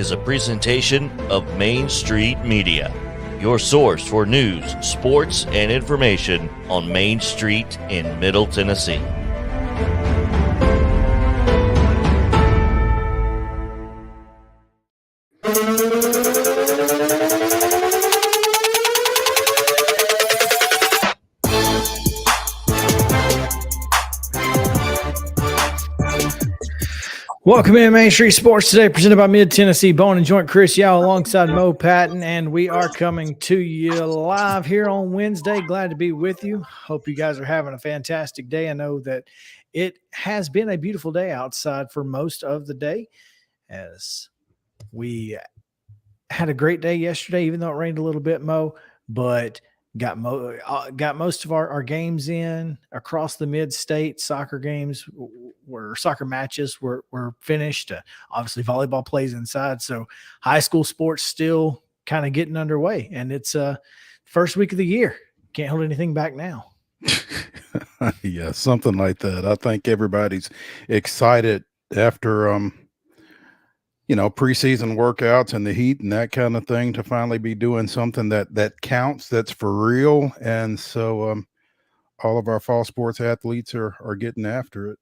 is a presentation of Main Street Media, your source for news, sports, and information on Main Street in Middle Tennessee. Welcome in Main Street Sports today, presented by Mid-Tennessee Bone and Joint. Chris Yao alongside Mo Patton, and we are coming to you live here on Wednesday. Glad to be with you. Hope you guys are having a fantastic day. I know that it has been a beautiful day outside for most of the day, as we had a great day yesterday, even though it rained a little bit, Mo, but got most of our games in across the mid-state. Soccer games soccer matches were finished. Obviously volleyball plays inside, so high school sports still kind of getting underway, and it's first week of the year. Can't hold anything back now. Yeah, something like that. I think everybody's excited after preseason workouts and the heat and that kind of thing to finally be doing something that counts, that's for real. And so all of our fall sports athletes are getting after it.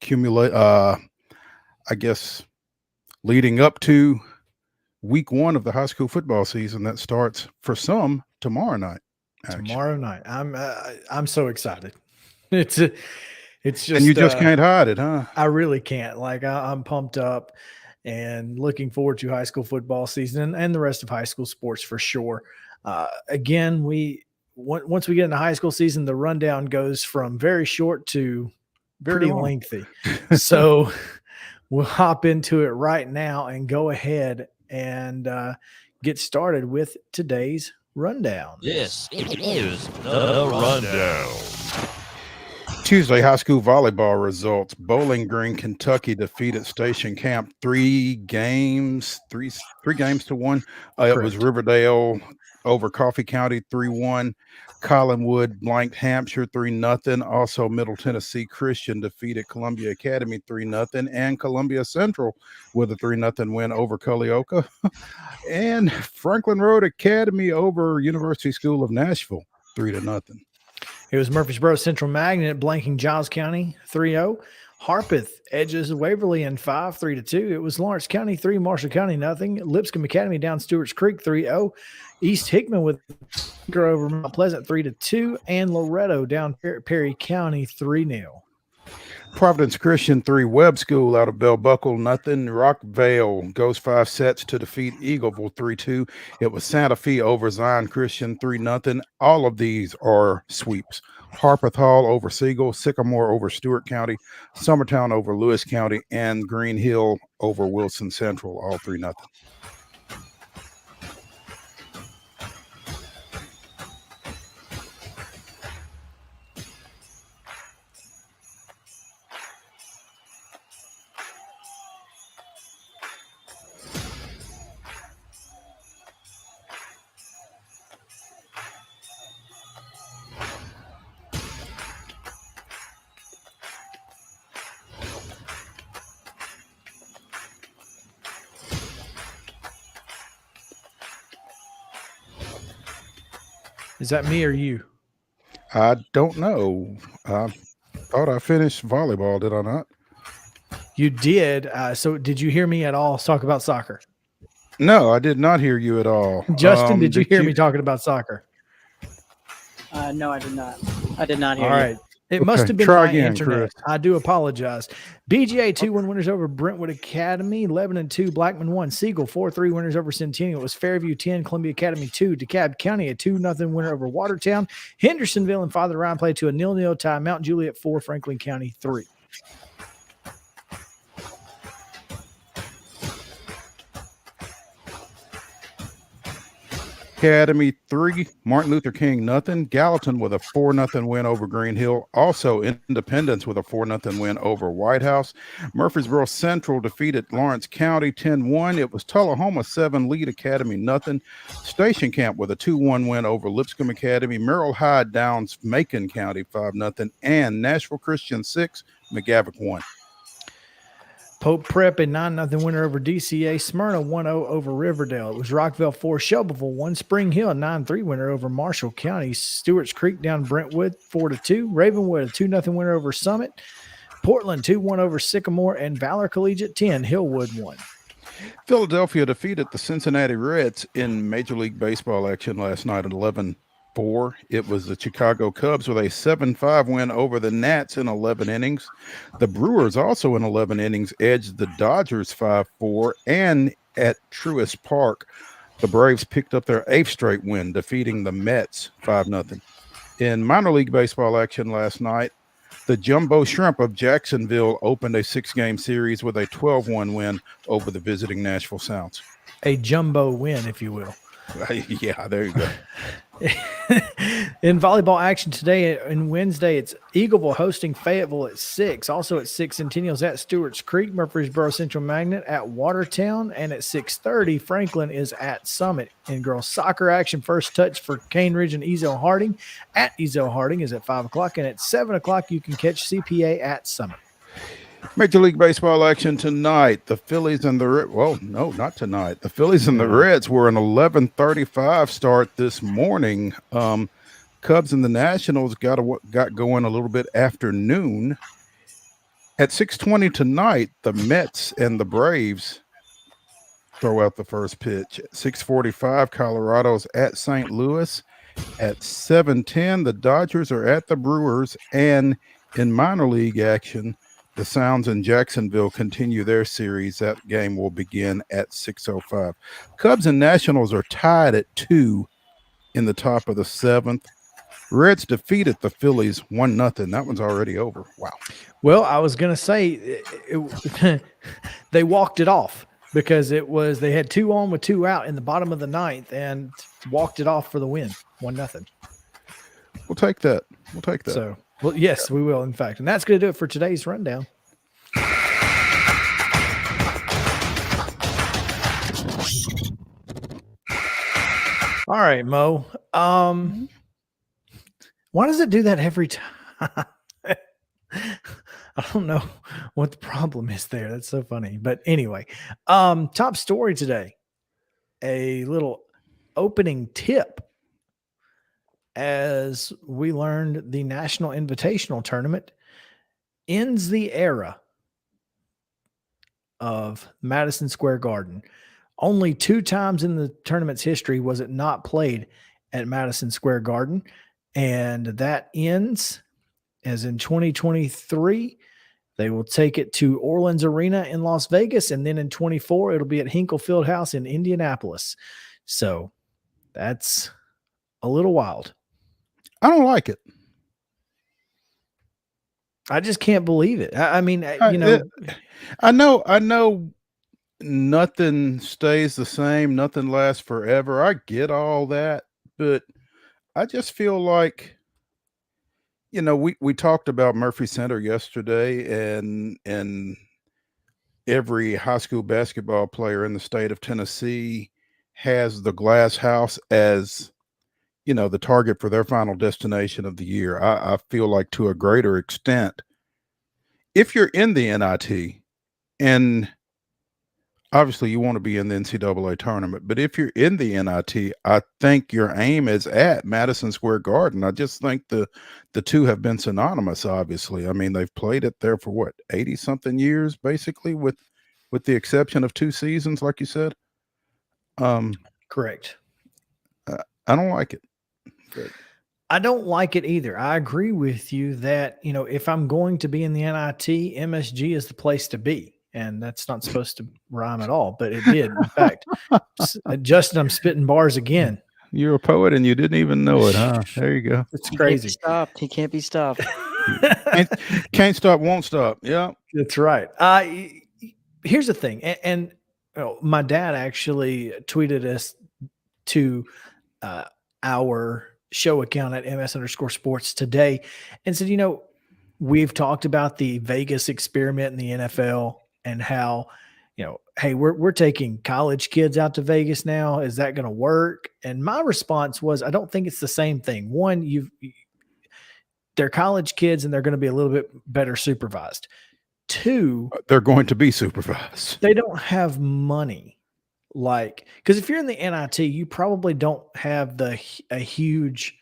I guess leading up to week one of the high school football season that starts for some tomorrow night. Actually. Tomorrow night. I'm so excited. It's just, and you just can't hide it, huh? I really can't. I'm pumped up and looking forward to high school football season and the rest of high school sports for sure. Again, once we get into high school season, the rundown goes from very short to pretty lengthy. So we'll hop into it right now and go ahead and get started with today's rundown. This is the rundown. Tuesday high school volleyball results. Bowling Green, Kentucky defeated Station Camp 3 games to 1. It was Riverdale over Coffee County 3-1. Collinwood blanked Hampshire 3-0. Also, Middle Tennessee Christian defeated Columbia Academy 3-0, and Columbia Central with a 3-0 win over Culleoka. And Franklin Road Academy over University School of Nashville 3-0. It was Murfreesboro Central Magnet blanking Giles County 3-0. Harpeth edges Waverly in 5, 3-2. It was Lawrence County 3, Marshall County nothing. Lipscomb Academy down Stewart's Creek 3-0. East Hickman with over Mount Pleasant 3-2, and Loretto down Perry County 3-0. Providence Christian 3, Webb School out of Bell Buckle nothing. Rockvale goes 5 sets to defeat Eagleville 3-2. It was Santa Fe over Zion Christian 3-0. All of these are sweeps. Harpeth Hall over Siegel, Sycamore over Stewart County, Summertown over Lewis County, and Green Hill over Wilson Central, all 3-0. Is that me or you? I don't know. I thought I finished volleyball, did I not? You did. So did you hear me at all talk about soccer? No, I did not hear you at all. Justin, did you hear me talking about soccer? No, I did not. I did not hear you. All right. It must have been Try my again, internet. Chris. I do apologize. BGA 2-1 winners over Brentwood Academy. Lebanon 2, Blackman 1. Siegel 4-3 winners over Centennial. It was Fairview 10, Columbia Academy 2. DeKalb County a 2-0 winner over Watertown. Hendersonville and Father Ryan played to a 0-0 tie. Mount Juliet 4, Franklin County 3. Academy 3, Martin Luther King nothing. Gallatin with a 4-0 win over Green Hill. Also Independence with a 4-0 win over White House. Murfreesboro Central defeated Lawrence County 10-1. It was Tullahoma 7, Lead Academy nothing. Station Camp with a 2-1 win over Lipscomb Academy. Merrill Hyde downs Macon County 5-0. And Nashville Christian 6, McGavock 1. Pope Prep a 9-0 winner over DCA. Smyrna 1-0 over Riverdale. It was Rockville 4, Shelbyville 1. Spring Hill 9-3 winner over Marshall County. Stewart's Creek down Brentwood 4-2. Ravenwood a 2-0 winner over Summit. Portland 2-1 over Sycamore. And Valor Collegiate 10, Hillwood 1. Philadelphia defeated the Cincinnati Reds in Major League Baseball action last night at 11-4. It was the Chicago Cubs with a 7-5 win over the Nats in 11 innings. The Brewers also in 11 innings edged the Dodgers 5-4. And at Truist Park, the Braves picked up their 8th straight win, defeating the Mets 5-0. In minor league baseball action last night, the Jumbo Shrimp of Jacksonville opened a 6-game series with a 12-1 win over the visiting Nashville Sounds. A jumbo win, if you will. Yeah, there you go. In volleyball action today and Wednesday, it's Eagleville hosting Fayetteville at 6. Also at 6, Centennial's at Stewart's Creek. Murfreesboro Central Magnet at Watertown. And at 6:30, Franklin is at Summit. In girls soccer action, first touch for Cane Ridge and Ezel Harding at Ezel Harding is at 5 o'clock. And at 7 o'clock, you can catch CPA at Summit. Major League Baseball action tonight. The Phillies and the no, not tonight. The Phillies and the Reds were an 11:35 start this morning. Cubs and the Nationals got going a little bit after noon. At 6:20 tonight, the Mets and the Braves throw out the first pitch. At 6:45, Colorado's at St. Louis. At 7:10, the Dodgers are at the Brewers. And in minor league action, the Sounds in Jacksonville continue their series. That game will begin at 6:05. Cubs and Nationals are tied at 2 in the top of the 7th. Reds defeated the Phillies 1-0. That one's already over. Wow. Well, I was going to say they walked it off because they had 2 on with 2 out in the bottom of the 9th and walked it off for the win, 1-0. We'll take that. So, well, yes, we will, in fact. And that's going to do it for today's rundown. All right, Mo. Why does it do that every time? I don't know what the problem is there. That's so funny. But anyway, top story today, a little opening tip. As we learned, the National Invitational Tournament ends the era of Madison Square Garden. Only 2 times in the tournament's history was it not played at Madison Square Garden. And that ends as in 2023. They will take it to Orleans Arena in Las Vegas. And then in 24, it'll be at Hinkle Fieldhouse in Indianapolis. So that's a little wild. I don't like it. I just can't believe it. I mean, I know nothing stays the same. Nothing lasts forever. I get all that, but I just feel like, we talked about Murphy Center yesterday, and every high school basketball player in the state of Tennessee has the glass house as, the target for their final destination of the year. I feel like to a greater extent, if you're in the NIT, and obviously you want to be in the NCAA tournament, but if you're in the NIT, I think your aim is at Madison Square Garden. I just think the two have been synonymous, obviously. I mean, they've played it there for 80-something years, basically, with the exception of 2 seasons, like you said. Correct. I don't like it. But I don't like it either. I agree with you that, if I'm going to be in the NIT, MSG is the place to be. And that's not supposed to rhyme at all, but it did. In fact, Justin, I'm spitting bars again. You're a poet and you didn't even know it, huh? There you go. It's crazy. He can't be stopped. Can't stop, won't stop. Yeah. That's right. Here's the thing. And my dad actually tweeted us to our show account at ms_sports today and said, we've talked about the Vegas experiment in the NFL and how, hey, we're taking college kids out to Vegas now. Is that going to work? And my response was, I don't think it's the same thing. One, they're college kids and they're going to be a little bit better supervised. Two, they're going to be supervised. they don't have money. Like, because if you're in the NIT, you probably don't have a huge,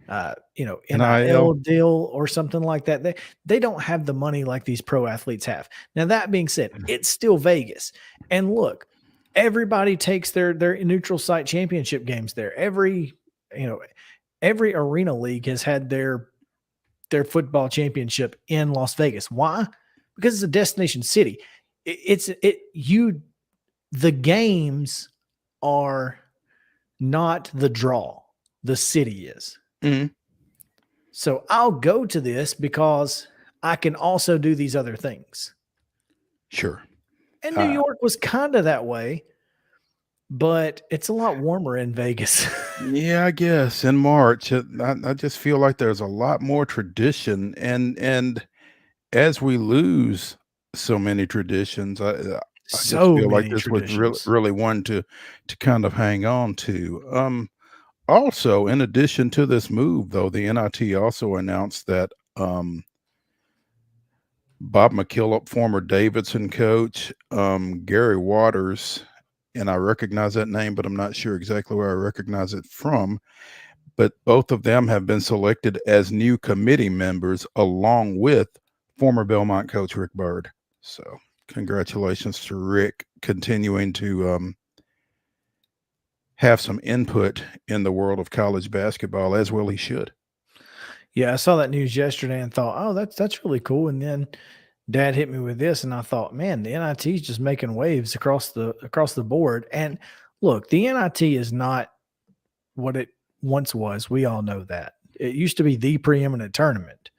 NIL deal or something like that. They don't have the money like these pro athletes have. Now, that being said, it's still Vegas. And look, everybody takes their neutral site championship games there. Every arena league has had their football championship in Las Vegas. Why? Because it's a destination city. The games are not the draw. The city is. Mm-hmm. So I'll go to this because I can also do these other things. Sure. And New York was kind of that way, but it's a lot warmer in Vegas. Yeah, I guess in March, I just feel like there's a lot more tradition, and as we lose so many traditions, I just feel like this was really one to kind of hang on to. Also, in addition to this move, though, the NIT also announced that Bob McKillop, former Davidson coach, Gary Waters, and I recognize that name, but I'm not sure exactly where I recognize it from. But both of them have been selected as new committee members, along with former Belmont coach Rick Byrd. So congratulations to Rick, continuing to have some input in the world of college basketball, as well he should. Yeah, I saw that news yesterday and thought, oh, that's really cool. And then Dad hit me with this, and I thought, man, the NIT is just making waves across the board. And look, the NIT is not what it once was. We all know that. It used to be the preeminent tournament,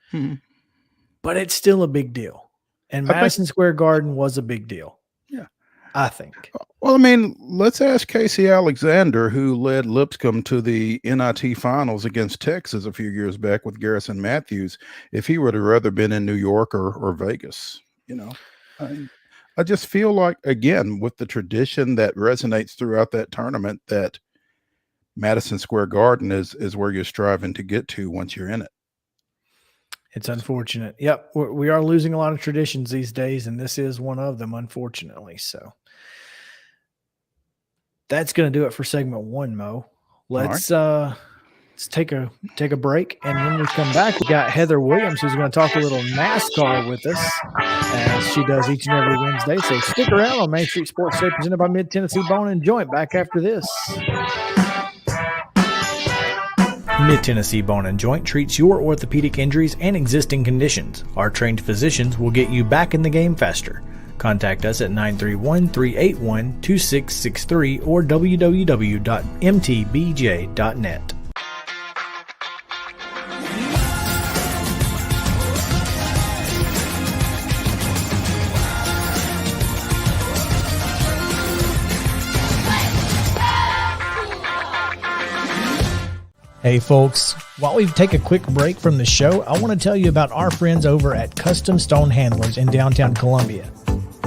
but it's still a big deal. And Madison Square Garden was a big deal. Yeah, I think. Well, I mean, let's ask Casey Alexander, who led Lipscomb to the NIT finals against Texas a few years back with Garrison Matthews, if he would have rather been in New York or Vegas. I just feel like, again, with the tradition that resonates throughout that tournament, that Madison Square Garden is where you're striving to get to once you're in it. It's unfortunate. Yep, we are losing a lot of traditions these days, and this is one of them, unfortunately. So that's going to do it for segment 1, Mo. Let's take a break, and when we come back, we got Heather Williams, who's going to talk a little NASCAR with us, as she does each and every Wednesday. So stick around on Main Street Sports Today, presented by Mid-Tennessee Bone and Joint. Back after this. Mid-Tennessee Bone and Joint treats your orthopedic injuries and existing conditions. Our trained physicians will get you back in the game faster. Contact us at 931-381-2663 or www.mtbj.net. Hey folks, while we take a quick break from the show, I want to tell you about our friends over at Custom Stone Handlers in downtown Columbia.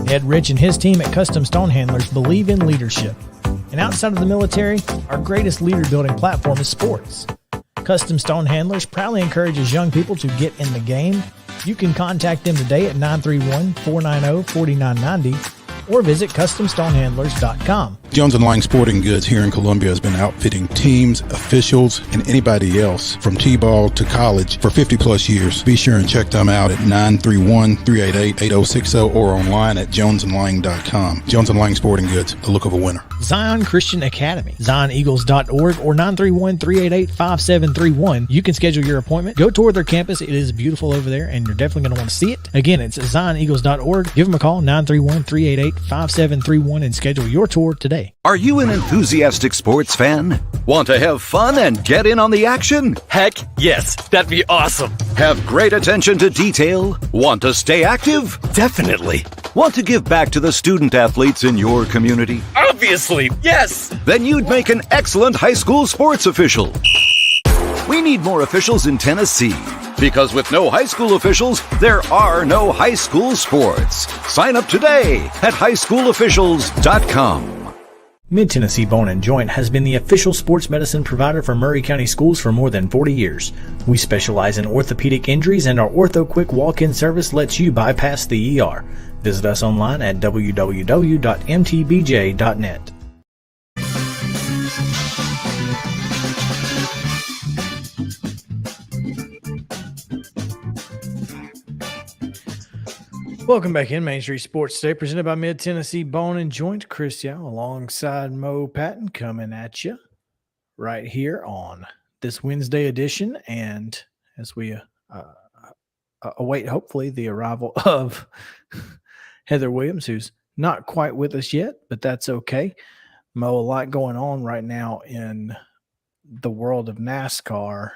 Ed Rich and his team at Custom Stone Handlers believe in leadership. And outside of the military, our greatest leader building platform is sports. Custom Stone Handlers proudly encourages young people to get in the game. You can contact them today at 931-490-4990 or visit CustomStonehandlers.com. Jones & Lang Sporting Goods here in Columbia has been outfitting teams, officials, and anybody else from T-ball to college for 50-plus years. Be sure and check them out at 931-388-8060 or online at jonesandlang.com. Jones & Lang Sporting Goods, the look of a winner. Zion Christian Academy, ZionEagles.org or 931-388-5731. You can schedule your appointment. Go tour their campus. It is beautiful over there, and you're definitely going to want to see it. Again, it's ZionEagles.org. Give them a call, 931-388-5731, and schedule your tour today. Are you an enthusiastic sports fan? Want to have fun and get in on the action? Heck, yes, that'd be awesome. Have great attention to detail? Want to stay active? Definitely. Want to give back to the student athletes in your community? Obviously, yes. Then you'd make an excellent high school sports official. We need more officials in Tennessee. Because with no high school officials, there are no high school sports. Sign up today at highschoolofficials.com. Mid-Tennessee Bone and Joint has been the official sports medicine provider for Maury County Schools for more than 40 years. We specialize in orthopedic injuries, and our Ortho Quick walk-in service lets you bypass the ER. Visit us online at www.mtbj.net. Welcome back in Main Street Sports Today, presented by Mid-Tennessee Bone and Joint. Chris Yao alongside Mo Patton coming at you right here on this Wednesday edition. And as we await, hopefully, the arrival of Heather Williams, who's not quite with us yet, but that's okay. Mo, a lot going on right now in the world of NASCAR.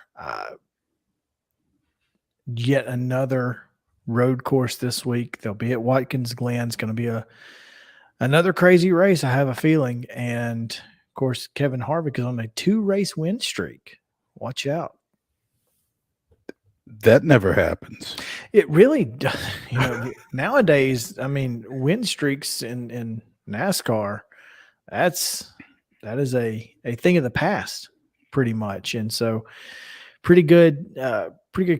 Yet another road course this week. They'll be at Watkins Glen. It's going to be another crazy race, I have a feeling. And of course, Kevin Harvick is on a 2-race win streak. Watch out. That never happens. It really does. Nowadays, I mean, win streaks in NASCAR, that is a thing of the past pretty much. And so pretty good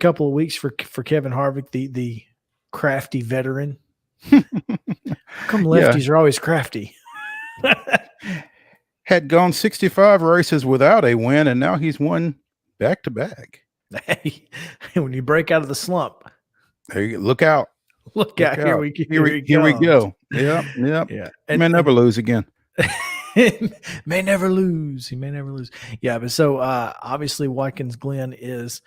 couple of weeks for Kevin Harvick, the crafty veteran. How come lefties are always crafty? Had gone 65 races without a win, and now he's won back-to-back. Hey, when you break out of the slump, There you go. Look out. look out. Here we go. Yep. Yeah. And may never lose again. May never lose. He may never lose. Yeah, but so obviously Watkins Glen is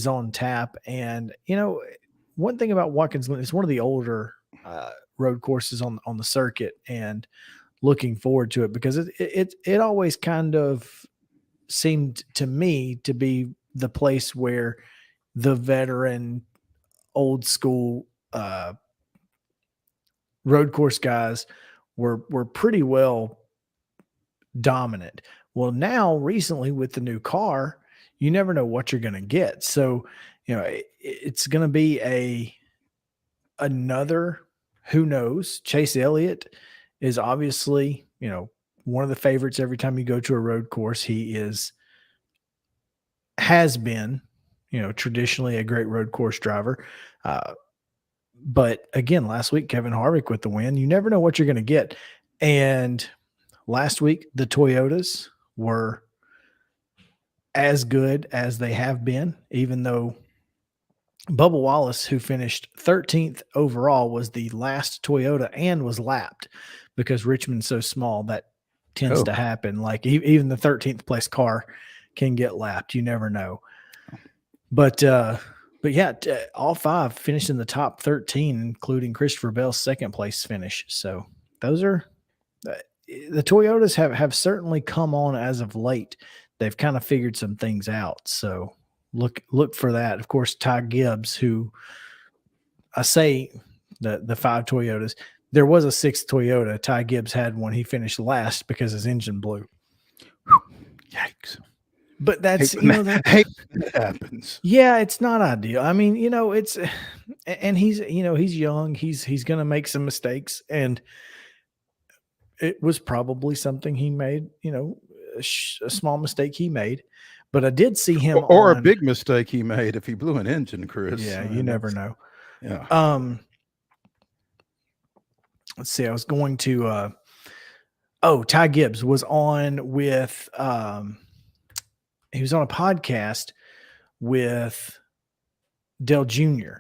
on tap, and one thing about Watkins Glen, it's one of the older road courses on the circuit, and looking forward to it because it always kind of seemed to me to be the place where the veteran, old school road course guys were pretty well dominant. Well, now recently with the new car, you never know what you're going to get. So, it's going to be another, who knows. Chase Elliott is obviously, one of the favorites every time you go to a road course. He has been, traditionally a great road course driver. But again, last week, Kevin Harvick with the win. You never know what you're going to get. And last week, the Toyotas were as good as they have been, even though Bubba Wallace, who finished 13th overall, was the last Toyota and was lapped because Richmond's so small that tends to happen. Like even the 13th place car can get lapped. You never know. But yeah, all five finished in the top 13, including Christopher Bell's second place finish. So those are the Toyotas have certainly come on as of late. They've kind of figured some things out. So look for that. Of course, Ty Gibbs, who I say the 5 Toyotas, there was a 6th Toyota. Ty Gibbs had one. He finished last because his engine blew. Yikes. But that's, that happens. Yeah, it's not ideal. I mean, it's, and he's young. He's going to make some mistakes, and it was probably something he made, a small mistake he made. But I did see him or a big mistake he made if he blew an engine, Chris. Yeah, you never know. Yeah. Let's see. I was going to Ty Gibbs was on with he was on a podcast with Dale Jr.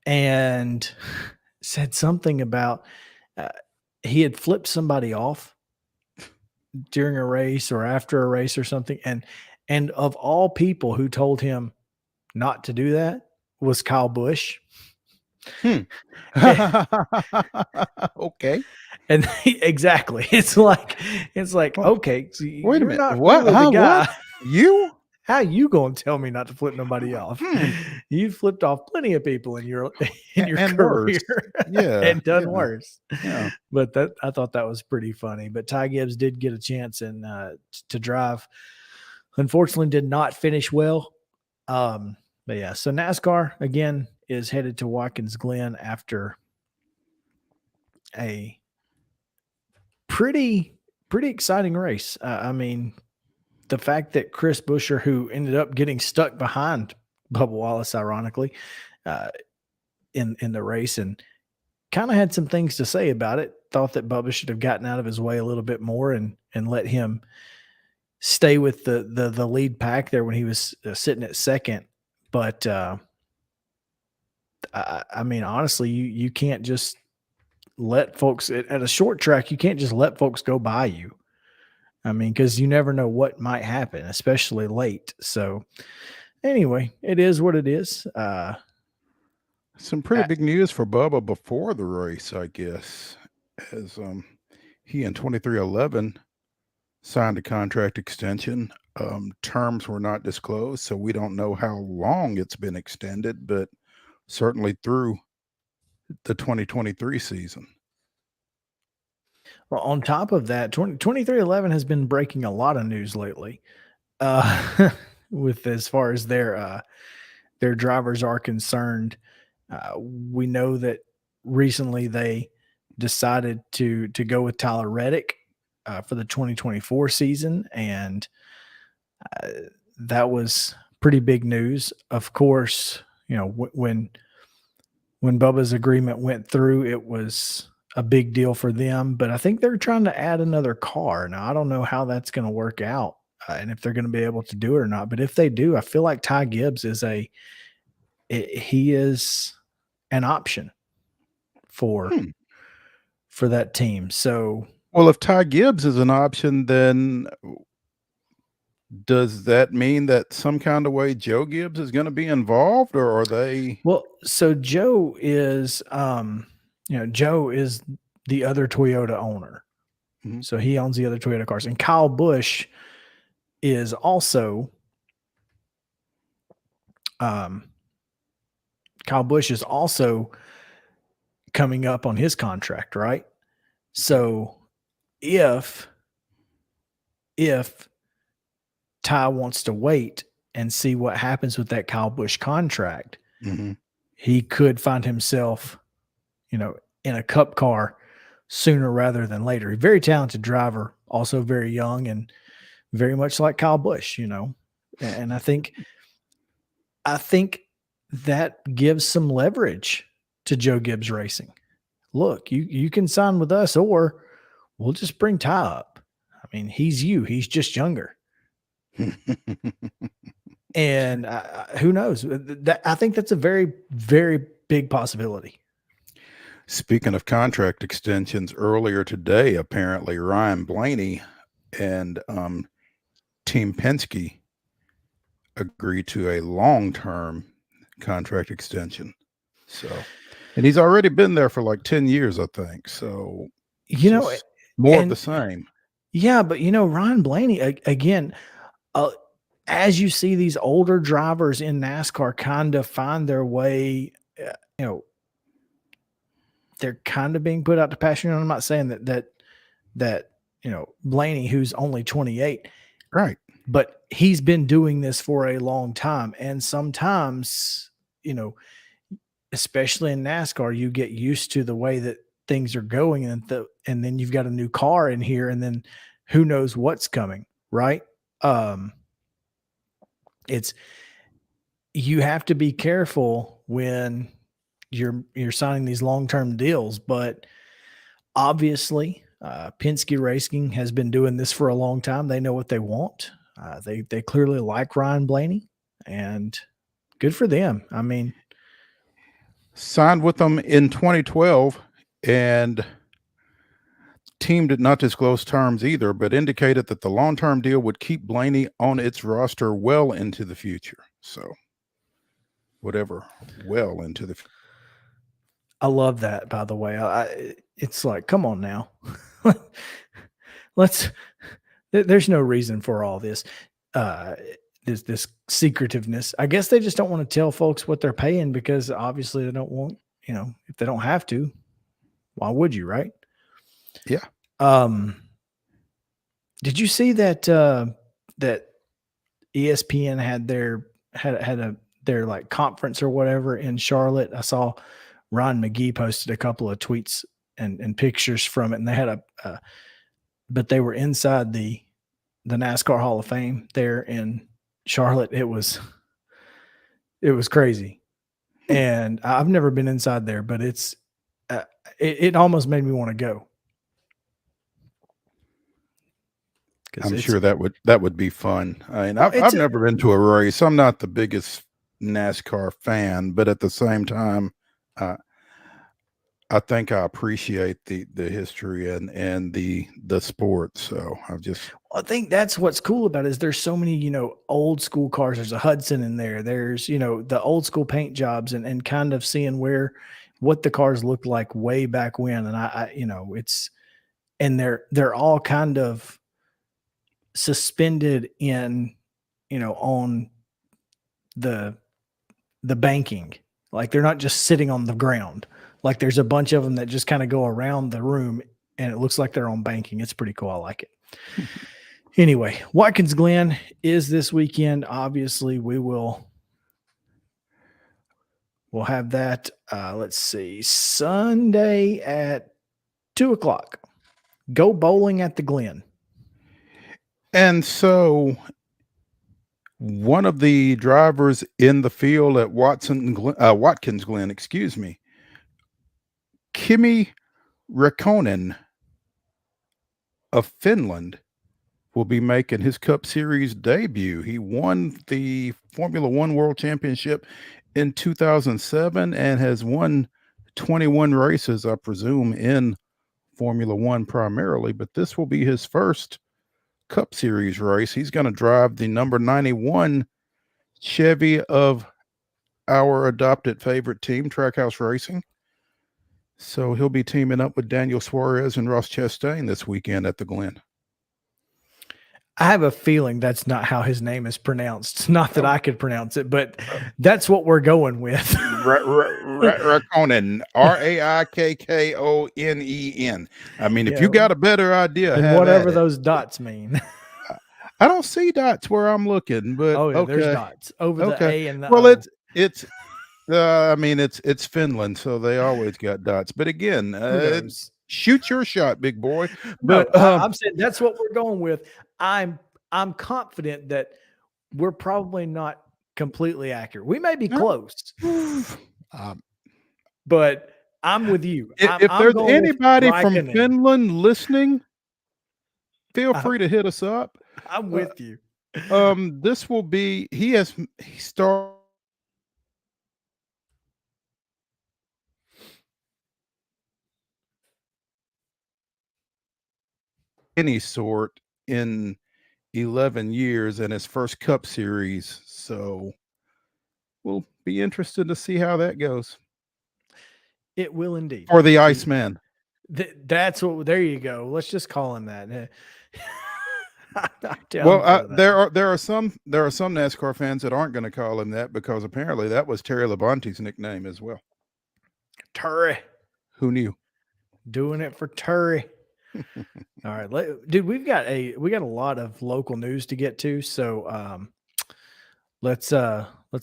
and said something about he had flipped somebody off during a race or after a race or something. And of all people who told him not to do that was Kyle Busch. Okay. And exactly. It's like, okay, so wait a minute. Not What? really the guy. What? You? How you going to tell me not to flip nobody off? You flipped off plenty of people in your career, worse. Yeah, and done worse. Yeah. But I thought that was pretty funny. But Ty Gibbs did get a chance to drive. Unfortunately, did not finish well. But yeah, so NASCAR again is headed to Watkins Glen after a pretty pretty exciting race. I mean, the fact that Chris Buescher, who ended up getting stuck behind Bubba Wallace, ironically, uh, in the race, and kind of had some things to say about it. Thought that Bubba should have gotten out of his way a little bit more and let him stay with the lead pack there when he was sitting at second. But I mean, honestly, you can't just let folks at a short track. You can't just let folks go by you. I mean, because you never know what might happen, especially late. So anyway, it is what it is. Some pretty big news for Bubba before the race, I guess, as he in 2311 signed a contract extension. Terms were not disclosed, so we don't know how long it's been extended, but certainly through the 2023 season. Well, on top of that, 2311 has been breaking a lot of news lately, with as far as their drivers are concerned. We know that recently they decided to go with Tyler Reddick for the 2024 season, and that was pretty big news. Of course, you know, when Bubba's agreement went through, it was a big deal for them, but I think they're trying to add another car. Now, I don't know how that's going to work out and if they're going to be able to do it or not, but if they do, I feel like Ty Gibbs is he is an option for that team. So, well, if Ty Gibbs is an option, then does that mean that some kind of way Joe Gibbs is going to be involved, or are they? Well, so Joe is, Joe is the other Toyota owner. Mm-hmm. So he owns the other Toyota cars, and Kyle Busch is also, coming up on his contract, right? So if Ty wants to wait and see what happens with that Kyle Busch contract, he could find himself, in a cup car sooner rather than later. A very talented driver, also very young and very much like Kyle Busch, and I think that gives some leverage to Joe Gibbs Racing. Look, you can sign with us, or we'll just bring Ty up. I mean, he's just younger. And who knows? I think that's a very, very big possibility. Speaking of contract extensions, earlier today, apparently Ryan Blaney and Team Penske agreed to a long-term contract extension. So, and he's already been there for like 10 years, I think. So, more of the same. Yeah, but Ryan Blaney again. As you see these older drivers in NASCAR kind of find their way, they're kind of being put out to pasture. I'm not saying that Blaney, who's only 28, right? But he's been doing this for a long time, and sometimes, especially in NASCAR, you get used to the way that things are going, and then you've got a new car in here, and then who knows what's coming, right? You have to be careful when you're signing these long-term deals, but obviously Penske Racing has been doing this for a long time. They know what they want. They clearly like Ryan Blaney, and good for them. I mean, signed with them in 2012, and team did not disclose terms either, but indicated that the long-term deal would keep Blaney on its roster well into the future. So whatever, well into the future. I love that, by the way. It's like, come on now. There's no reason for all this, this secretiveness. I guess they just don't want to tell folks what they're paying because obviously they don't want, if they don't have to, why would you, right? Yeah. Did you see that that ESPN had their like conference or whatever in Charlotte? I saw Ron McGee posted a couple of tweets and pictures from it, and they had but they were inside the NASCAR Hall of Fame there in Charlotte. It was crazy. And I've never been inside there, but it almost made me want to go. I'm sure that would be fun. I mean, I've never been to a race. I'm not the biggest NASCAR fan, but at the same time, I think I appreciate the history and the sport. So I think that's what's cool about it is there's so many, old school cars. There's a Hudson in there. There's, the old school paint jobs and kind of seeing what the cars looked like way back when. And they're all kind of suspended in, on the banking. Like they're not just sitting on the ground. Like there's a bunch of them that just kind of go around the room and it looks like they're on banking. It's pretty cool. I like it. Anyway, Watkins Glen is this weekend. Obviously we'll have that. Let's see, Sunday at 2:00, go bowling at the Glen. And so one of the drivers in the field at Watkins Glen, Kimi Räikkönen of Finland will be making his Cup Series debut. He won the Formula One World Championship in 2007 and has won 21 races, I presume, in Formula One primarily, but this will be his first Cup Series race. He's going to drive the number 91 Chevy of our adopted favorite team, Trackhouse Racing. So he'll be teaming up with Daniel Suarez and Ross Chastain this weekend at the Glen. I have a feeling that's not how his name is pronounced. Not that I could pronounce it, but that's what we're going with. Räikkönen, Raikkonen. I mean, if you got a better idea, and whatever those dots mean. I don't see dots where I'm looking, but there's dots over the A and the well, O. it's Finland, so they always got dots. But again, shoot your shot, big boy. But I'm saying that's what we're going with. I'm confident that we're probably not completely accurate. We may be close, but I'm with you. If there's anybody from Finland listening, feel free to hit us up. I'm with you. This will be he started any sort in 11 years and his first Cup Series. So we'll be interested to see how that goes. It will indeed. For the Iceman. That's what. There you go. Let's just call him that. Well, there are some NASCAR fans that aren't going to call him that because apparently that was Terry Labonte's nickname as well. Terry. Who knew? Doing it for Terry. All right, dude, we got a lot of local news to get to, so let's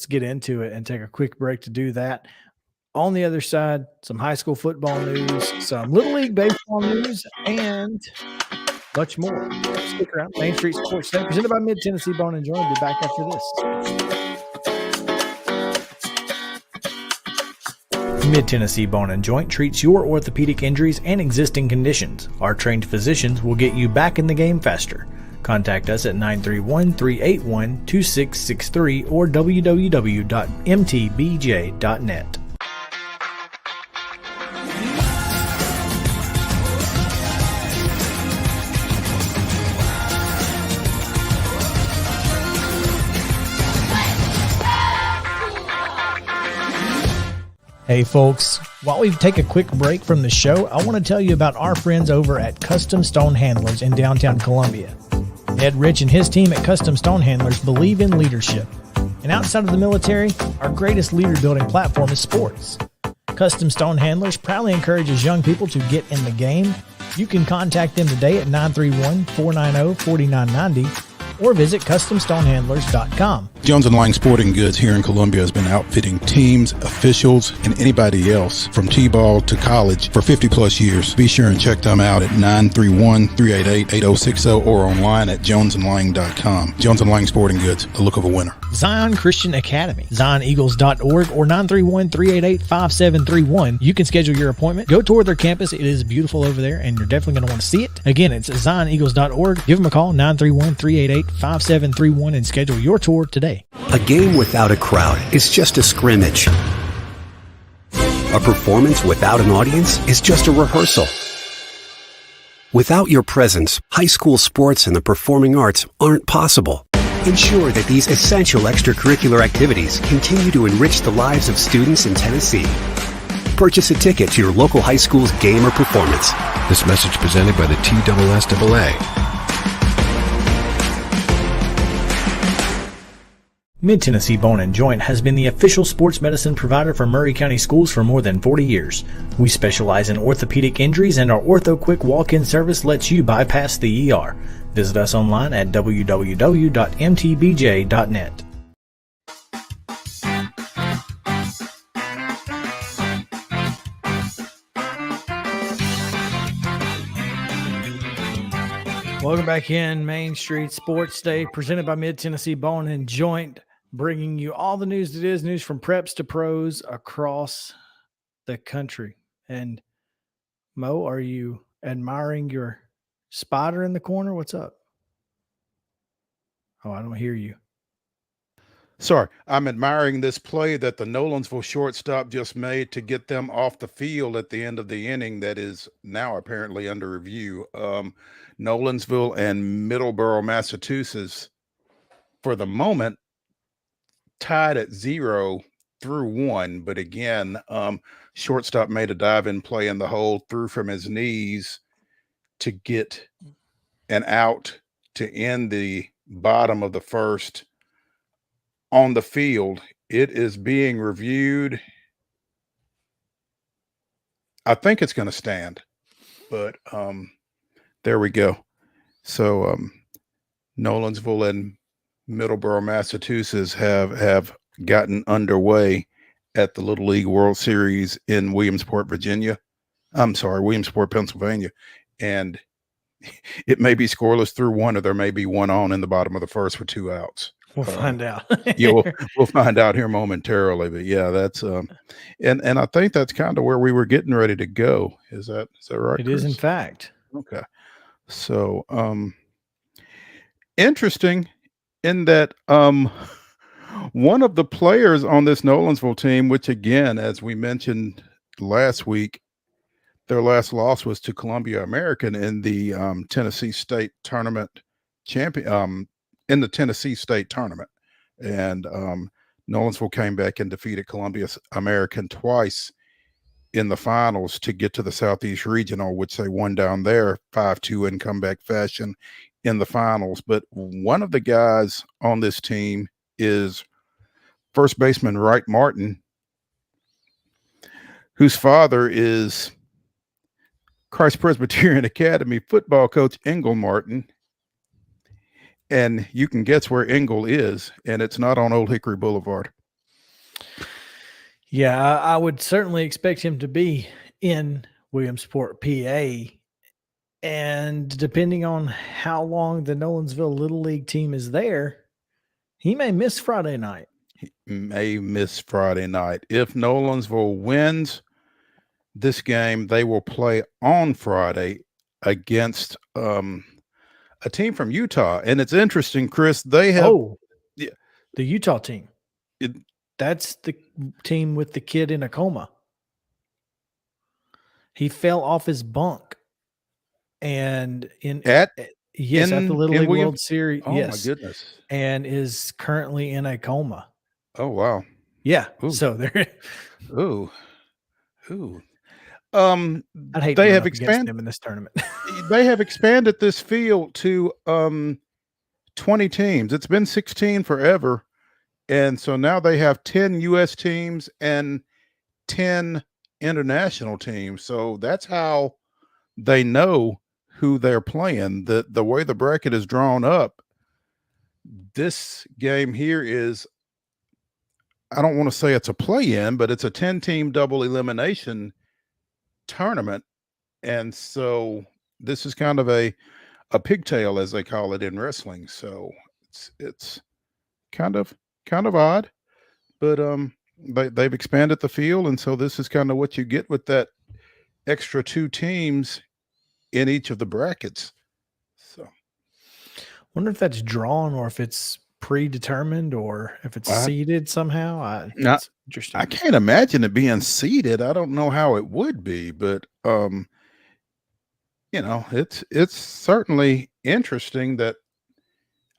get into it and take a quick break to do that. On the other side, some high school football news, some Little League baseball news, and much more. Stick around. Main Street Sports Today, presented by Mid Tennessee Bone and Joint. We'll be back after this. Mid Tennessee Bone and Joint treats your orthopedic injuries and existing conditions. Our trained physicians will get you back in the game faster. Contact us at 931-381-2663 or www.mtbj.net. Hey folks, while we take a quick break from the show, I want to tell you about our friends over at Custom Stone Handlers in downtown Columbia. Ed Rich and his team at Custom Stone Handlers believe in leadership. And outside of the military, our greatest leader building platform is sports. Custom Stone Handlers proudly encourages young people to get in the game. You can contact them today at 931-490-4990 or visit CustomStonehandlers.com. Jones & Lang Sporting Goods here in Columbia has been outfitting teams, officials, and anybody else from T-ball to college for 50-plus years. Be sure and check them out at 931-388-8060 or online at jonesandlang.com. Jones & Lang Sporting Goods, the look of a winner. Zion Christian Academy, zioneagles.org or 931-388-5731. You can schedule your appointment. Go tour their campus. It is beautiful over there, and you're definitely going to want to see it. Again, it's zioneagles.org. Give them a call, 931-388-5731, and schedule your tour today. A game without a crowd is just a scrimmage. A performance without an audience is just a rehearsal. Without your presence, high school sports and the performing arts aren't possible. Ensure that these essential extracurricular activities continue to enrich the lives of students in Tennessee. Purchase a ticket to your local high school's game or performance. This message presented by the TSSAA. Mid-Tennessee Bone & Joint has been the official sports medicine provider for Murray County Schools for more than 40 years. We specialize in orthopedic injuries, and our Ortho Quick walk-in service lets you bypass the ER. Visit us online at www.mtbj.net. Welcome back in Main Street Sports Day, presented by Mid-Tennessee Bone & Joint, bringing you all the news that is news from preps to pros across the country. And Mo, are you admiring your spider in the corner? What's up? Oh, I don't hear you. Sorry, I'm admiring this play that the Nolensville shortstop just made to get them off the field at the end of the inning that is now apparently under review. Nolensville and Middleborough, Massachusetts, for the moment, tied at 0 through 1. But again, shortstop made a dive-in play in the hole, threw from his knees to get an out to end the bottom of the first on the field. It is being reviewed. I think it's going to stand, but there we go. So Nolensville and Middleborough, Massachusetts have gotten underway at the Little League World Series in Williamsport, Pennsylvania. And it may be scoreless through 1, or there may be 1 on in the bottom of the first with 2 outs. We'll find out. We'll find out here momentarily. But yeah, that's and I think that's kind of where we were getting ready to go. Is that right? It is, in fact. Okay. So interesting in that one of the players on this Nolensville team, which again, as we mentioned last week, their last loss was to Columbia American in the Tennessee State tournament in the Tennessee State tournament. And Nolensville came back and defeated Columbia American twice in the finals to get to the Southeast Regional, which they won down there 5-2 in comeback fashion in the finals. But one of the guys on this team is first baseman Wright Martin, whose father is Christ Presbyterian Academy football coach Engel Martin. And you can guess where Engel is, and it's not on Old Hickory Boulevard. Yeah, I would certainly expect him to be in Williamsport, PA. And depending on how long the Nolensville Little League team is there, he may miss Friday night. He may miss Friday night. If Nolensville wins this game, they will play on Friday against a team from Utah. And it's interesting, Chris, they have the Utah team. That's the team with the kid in a coma. He fell off his bunk. And at the Little League World Series. Oh, yes. My goodness. And is currently in a coma. Oh, wow. Yeah. Ooh. So there. Ooh. I'd hate they to have expanded them in this tournament. They have expanded this field to 20 teams. It's been 16 forever. And so now they have 10 U.S. teams and 10 international teams. So that's how they know who they're playing. The way the bracket is drawn up, this game here is, I don't want to say it's a play-in, but it's a 10-team double elimination tournament. And so this is kind of a pigtail, as they call it in wrestling. So it's kind of odd, but they've expanded the field, and so this is kind of what you get with that extra 2 teams in each of the brackets. So Wonder if that's drawn or if it's predetermined or if it's seeded somehow. It's interesting. I can't imagine it being seeded. I don't know how it would be, but it's certainly interesting that,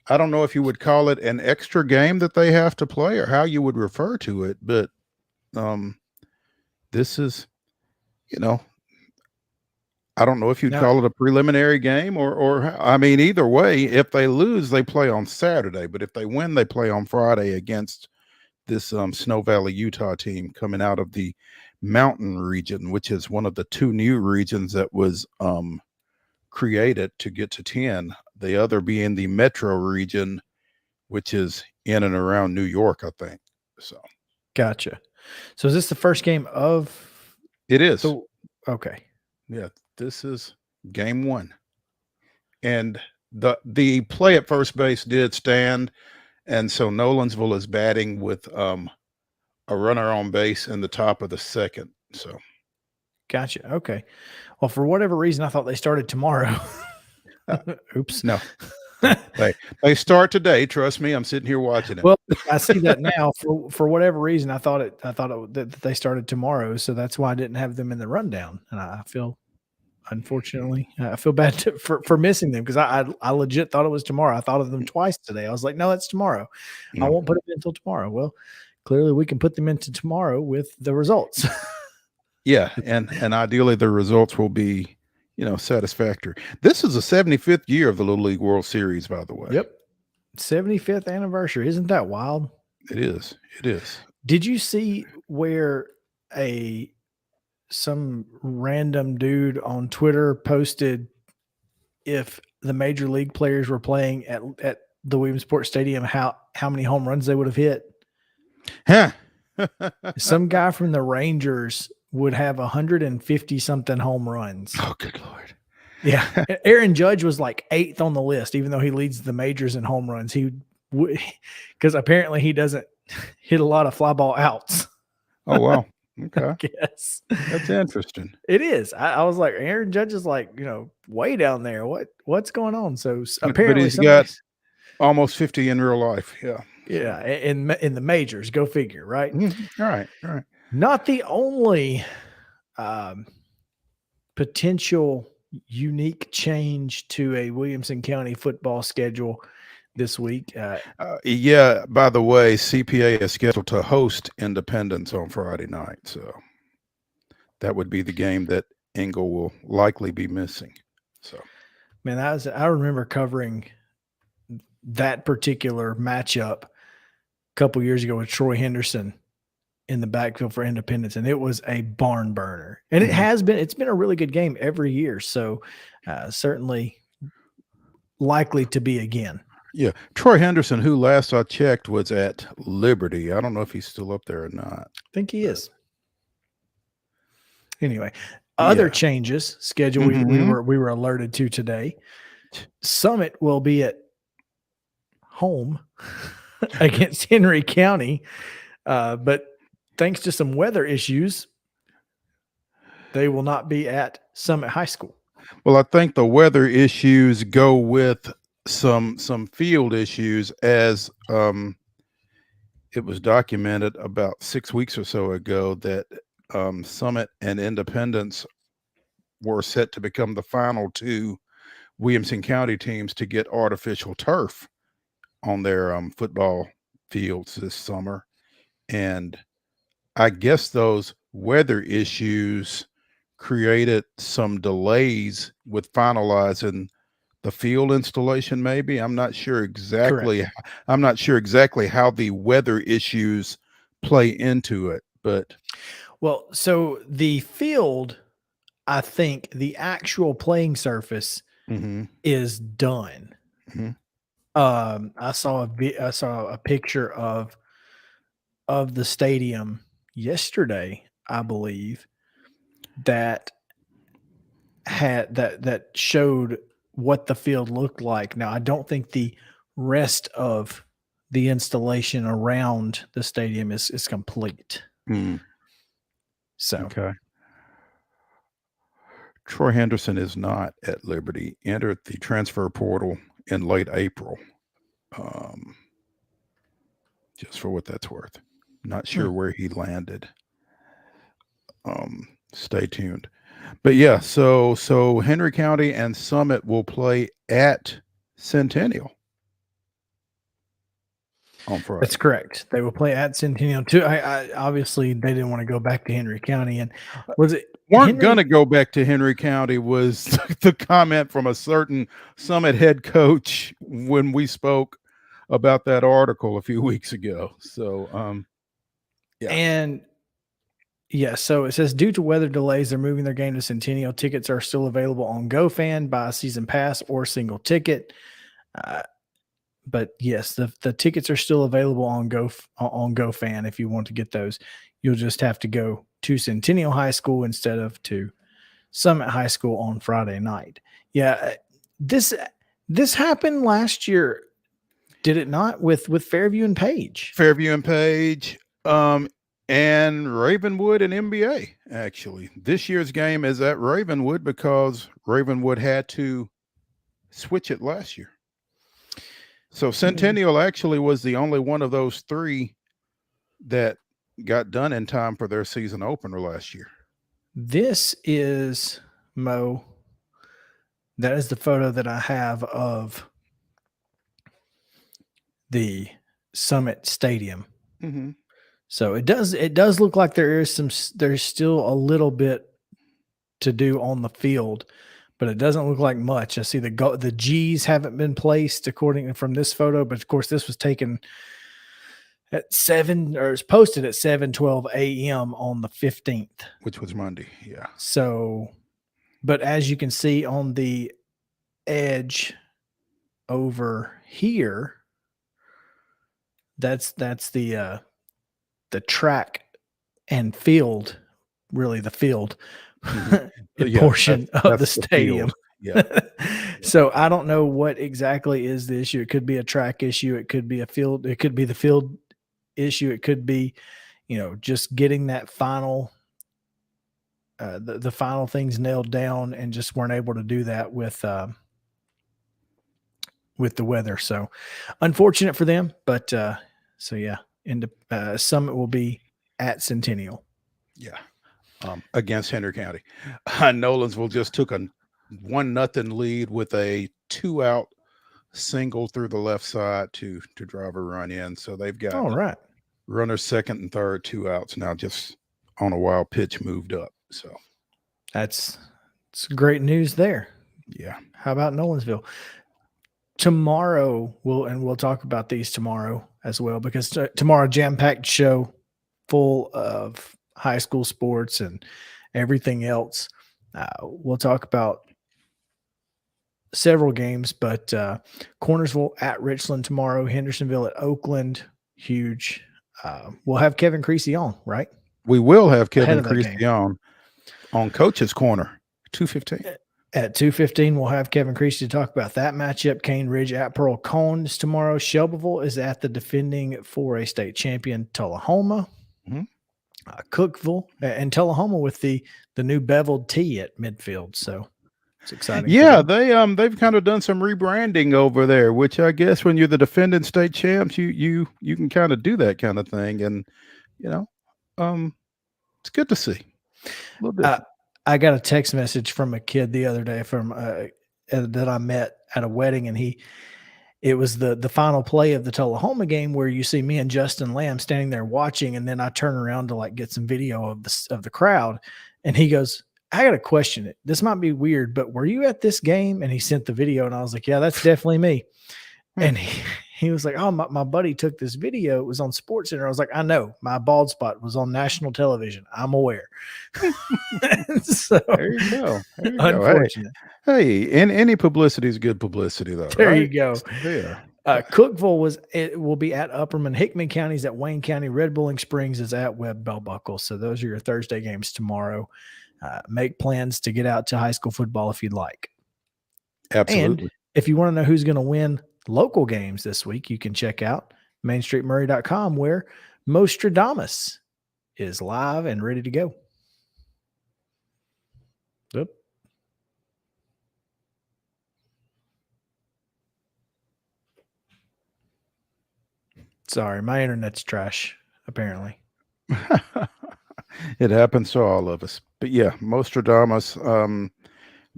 I don't know if you would call it an extra game that they have to play or how you would refer to it, but this is, I don't know if you'd call it a preliminary game or I mean, either way, if they lose, they play on Saturday, but if they win, they play on Friday against this Snow Valley, Utah team coming out of the Mountain region, which is one of the 2 new regions that was created to get to 10. The other being the Metro region, which is in and around New York, I think. So, gotcha. So is this the first game of? It is. Okay. Yeah, this is game 1, and the play at first base did stand, and so Nolensville is batting with a runner on base in the top of the 2nd. So, gotcha. Okay. Well, for whatever reason, I thought they started tomorrow. Oops. No. They start today. Trust me, I'm sitting here watching it. Well, I see that now. For whatever reason, I thought that they started tomorrow, so that's why I didn't have them in the rundown. And I feel, unfortunately, I feel bad for missing them because I legit thought it was tomorrow. I thought of them twice today. I was like, no, that's tomorrow. I won't put them in until tomorrow. Well, clearly we can put them into tomorrow with the results. Yeah, and ideally the results will be, satisfactory. This is the 75th year of the Little League World Series, by the way. Yep. 75th anniversary. Isn't that wild? It is. It is. Did you see where some random dude on Twitter posted if the major league players were playing at the Williamsport Stadium, how many home runs they would have hit? Huh. Some guy from the Rangers would have 150 something home runs. Oh, good Lord. Yeah. Aaron Judge was like 8th on the list, even though he leads the majors in home runs. Because apparently he doesn't hit a lot of fly ball outs. Oh, wow. Okay. Yes. That's interesting. It is. I was like, Aaron Judge is like, way down there. What's going on? So apparently he's got almost 50 in real life. Yeah. Yeah. In the majors, go figure, right? Mm-hmm. All right. Not the only potential unique change to a Williamson County football schedule this week. Yeah, by the way, CPA is scheduled to host Independence on Friday night. So that would be the game that Engel will likely be missing. So, man, I remember covering that particular matchup a couple years ago with Troy Henderson in the backfield for Independence, and it was a barn burner. And it's been a really good game every year. So certainly likely to be again. Yeah. Troy Henderson, who last I checked was at Liberty. I don't know if he's still up there or not. I think he is. Anyway, other changes schedule we were alerted to today. Summit will be at home against Henry County, but thanks to some weather issues, they will not be at Summit High School. Well, I think the weather issues go with some field issues, as it was documented about 6 weeks or so ago that Summit and Independence were set to become the final 2 Williamson County teams to get artificial turf on their football fields this summer. And I guess those weather issues created some delays with finalizing the field installation. Maybe I'm not sure exactly. Correct. I'm not sure exactly how the weather issues play into it, but well, so the field, I think the actual playing surface is done. I saw a picture of the stadium yesterday, I believe, that that showed what the field looked like. Now, I don't think the rest of the installation around the stadium is complete. So Okay. Troy Henderson is not at Liberty. Entered the transfer portal in late April. Just for what that's worth. Not sure where he landed. Stay tuned. But yeah, so Henry County and Summit will play at Centennial on Friday. that's correct. They will play at Centennial too. I obviously they didn't want to go back to Henry County, and was it Weren't going to go back to Henry County was the comment from a certain Summit head coach when we spoke about that article a few weeks ago. So, yeah. And yeah, so it says due to weather delays, they're moving their game to Centennial. Tickets are still available on GoFan, buy a season pass or single ticket. But yes, the tickets are still available on GoFan if you want to get those. You'll just have to go to Centennial High School instead of to Summit High School on Friday night. Yeah, this happened last year, did it not? With Fairview and Page. Fairview and Page, and Ravenwood and MBA. Actually, this year's game is at Ravenwood because Ravenwood had to switch it last year. So Centennial actually was the only one of those three that got done in time for their season opener last year. This is, Mo, that is the photo that I have of the Summit Stadium. Mm-hmm. So it does look like there's still a little bit to do on the field, but it doesn't look like much. I see the G's haven't been placed according from this photo, but of course this was taken at 7 or it's posted at 7:12 a.m. on the 15th, which was Monday. Yeah. So, but as you can see on the edge over here, that's the track and field, really the field portion of the stadium. Yeah. So I don't know what exactly is the issue. It could be a track issue. It could be a field. It could be the field issue. It could be, just getting that final, the final things nailed down, and just weren't able to do that with the weather. So unfortunate for them, but so yeah, Summit will be at Centennial. Yeah. Against Henry County. Nolensville just took a 1-0 lead with a 2-out single through the left side to drive a run in. So they've got runners second and third, 2 outs now, just on a wild pitch moved up. So it's great news there. Yeah. How about Nolensville? Tomorrow we'll talk about these tomorrow as well, because tomorrow jam-packed show full of high school sports and everything else. We'll talk about several games, but Cornersville at Richland tomorrow, Hendersonville at Oakland, huge. We'll have Kevin Creasy on, right? We will have Kevin Creasy on Coach's Corner, 2:15. At 2:15, we'll have Kevin Creasy to talk about that matchup. Cane Ridge at Pearl Cones tomorrow. Shelbyville is at the defending 4A state champion Tullahoma. Mm-hmm. Cookville and Tullahoma with the new beveled tee at midfield. So it's exciting. Yeah, they've kind of done some rebranding over there, which I guess when you're the defending state champs, you can kind of do that kind of thing, and it's good to see. A little different. I got a text message from a kid the other day from that I met at a wedding, and it was the final play of the Tullahoma game where you see me and Justin Lamb standing there watching, and then I turn around to get some video of the crowd, and he goes, "I got to question it. This might be weird, but were you at this game?" And he sent the video, and I was like, "Yeah, that's definitely me." And he was like, "Oh, my buddy took this video. It was on SportsCenter." I was like, "I know. My bald spot was on national television. I'm aware." So there you go. Unfortunate. Hey, any publicity is good publicity, though. There you go. Yeah. Cookeville will be at Upperman. Hickman County's at Wayne County. Red Bowling Springs is at Webb Bell Buckle. So those are your Thursday games tomorrow. Make plans to get out to high school football if you'd like. Absolutely. And if you want to know who's going to win local games this week, you can check out mainstreetmurray.com where Mostradamus is live and ready to go. Yep. Sorry, my internet's trash, apparently. It happens to all of us. But yeah, Mostradamus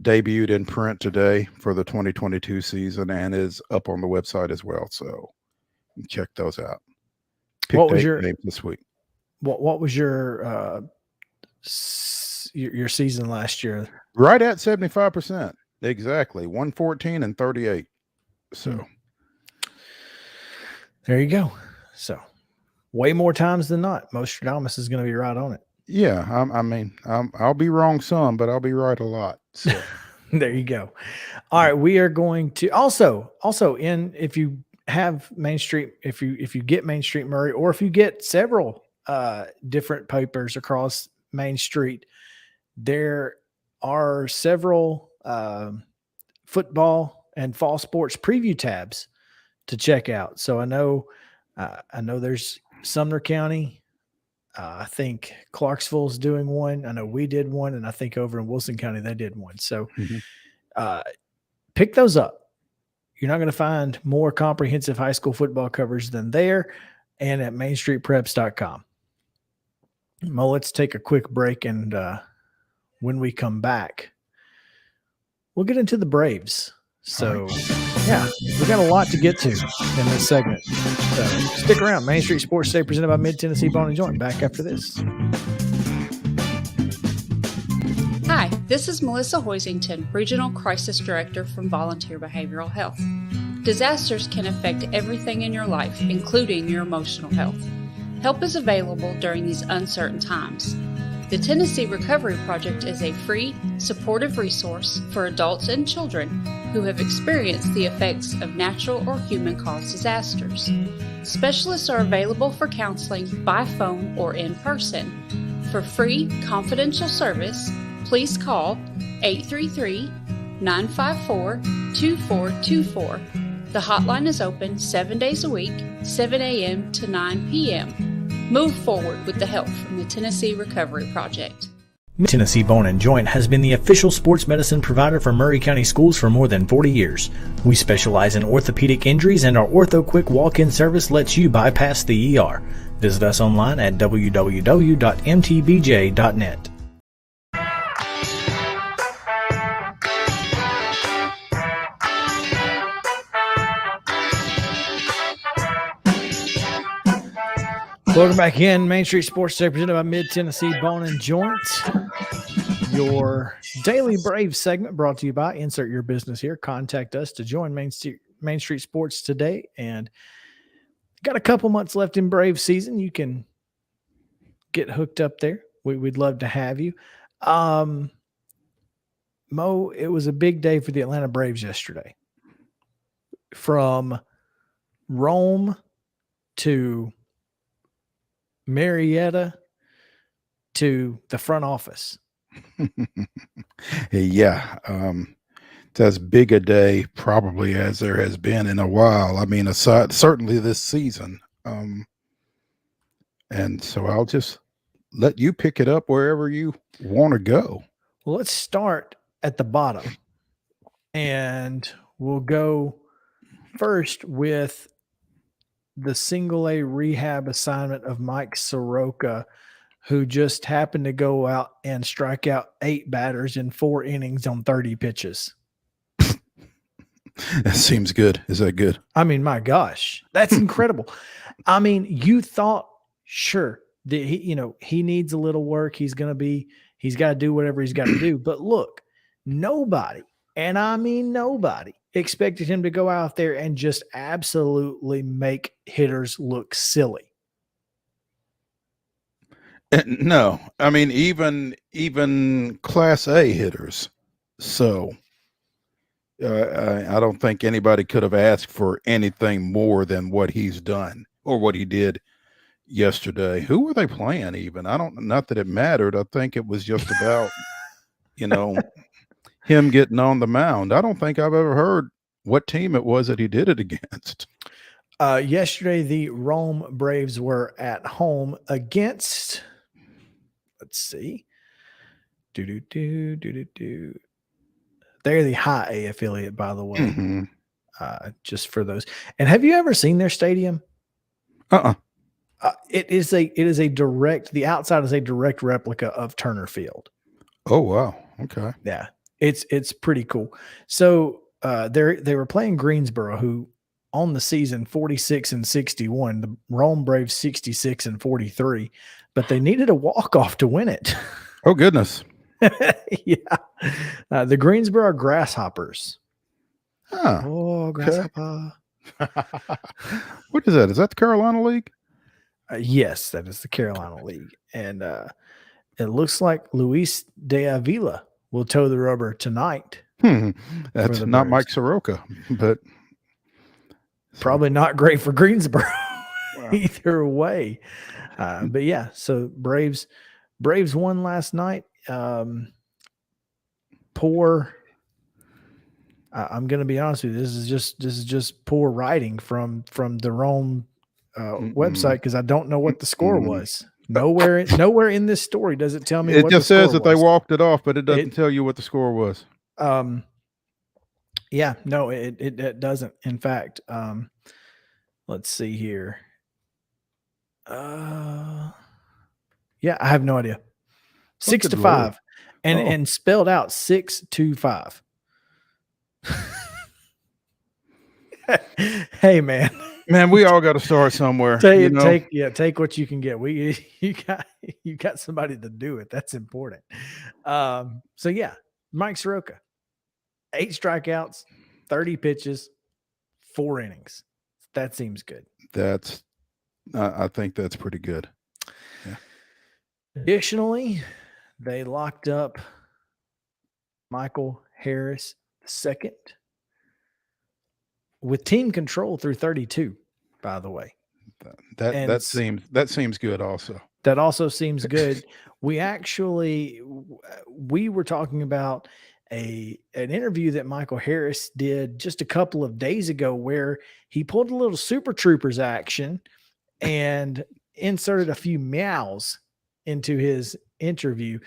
debuted in print today for the 2022 season and is up on the website as well. So check those out. What was your name this week? What was your season last year? Right at 75%. Exactly. 114 and 38. So there you go. So way more times than not, Mostradamus is going to be right on it. Yeah, I'll be wrong some, but I'll be right a lot. So there you go. All right, we are going to also if you have Main Street, if you get Main Street Murray, or if you get several different papers across Main Street, there are several football and fall sports preview tabs to check out. So I know there's Sumner County. I think Clarksville's doing one. I know we did one, and I think over in Wilson County they did one. So pick those up. You're not going to find more comprehensive high school football coverage than there and at mainstreetpreps.com. Mo, let's take a quick break, and when we come back, we'll get into the Braves. So, yeah, we got a lot to get to in this segment. So stick around. Main Street Sports Today, presented by Mid-Tennessee Bone & Joint. Back after this. Hi, this is Melissa Hoisington, Regional Crisis Director from Volunteer Behavioral Health. Disasters can affect everything in your life, including your emotional health. Help is available during these uncertain times. The Tennessee Recovery Project is a free, supportive resource for adults and children who have experienced the effects of natural or human-caused disasters. Specialists are available for counseling by phone or in person. For free, confidential service, please call 833-954-2424. The hotline is open 7 days a week, 7 a.m. to 9 p.m. Move forward with the help from the Tennessee Recovery Project. Tennessee Bone & Joint has been the official sports medicine provider for Murray County Schools for more than 40 years. We specialize in orthopedic injuries, and our Ortho Quick walk-in service lets you bypass the ER. Visit us online at www.mtbj.net. Welcome back in. Main Street Sports Today, presented by Mid-Tennessee Bone & Joint. Your daily Brave segment brought to you by Insert Your Business Here. Contact us to join Main Street Sports today. And got a couple months left in Brave season. You can get hooked up there. We'd love to have you. Mo, it was a big day for the Atlanta Braves yesterday. From Rome to Marietta to the front office. Yeah. It's as big a day probably as there has been in a while. I mean, aside certainly this season. And so I'll just let you pick it up wherever you want to go. Well, let's start at the bottom, and we'll go first with the single A rehab assignment of Mike Soroka, who just happened to go out and strike out 8 batters in 4 innings on 30 pitches. That seems good. Is that good? I mean, my gosh, that's incredible. I mean, you thought, sure, that he needs a little work. He's got to do whatever he's got to do. But look, nobody, and I mean nobody, expected him to go out there and just absolutely make hitters look silly. No, I mean, even Class A hitters. So I don't think anybody could have asked for anything more than what he's done or what he did yesterday. Who were they playing even? Not that it mattered. I think it was just about, him getting on the mound. I don't think I've ever heard what team it was that he did it against. Yesterday, the Rome Braves were at home against, let's see, they're the high A affiliate, by the way, just for those. And have you ever seen their stadium? It is a direct, the outside is a direct replica of Turner Field. Oh, wow. Okay. Yeah. It's pretty cool. So they were playing Greensboro, who on the season 46-61, the Rome Braves 66-43, but they needed a walk-off to win it. Oh, goodness. Yeah. The Greensboro Grasshoppers. Huh. Oh, Grasshopper. Okay. What is that? Is that the Carolina League? Yes, that is the Carolina League. And it looks like Luis de Avila will toe the rubber tonight. That's not Braves. Mike Soroka, but probably not great for Greensboro either way. But yeah, so Braves won last night. Poor. I'm going to be honest with you. This is just poor writing from the Rome website, because I don't know what the score was. Nowhere in this story does it tell me. It what just the says score that they was. walked it off, but it doesn't tell you what the score was. Yeah, no, it doesn't. In fact, let's see here. Yeah, I have no idea. 6-5, and spelled out 6-5. Hey, man, we all got to start somewhere. Take what you can get. You got somebody to do it. That's important. So yeah, Mike Soroka, 8 strikeouts, 30 pitches, 4 innings. That seems good. I think that's pretty good. Yeah. Additionally, they locked up Michael Harris II with team control through 32, by the way. That seems good also. That also seems good. We were talking about an interview that Michael Harris did just a couple of days ago, where he pulled a little Super Troopers action and inserted a few meows into his interview.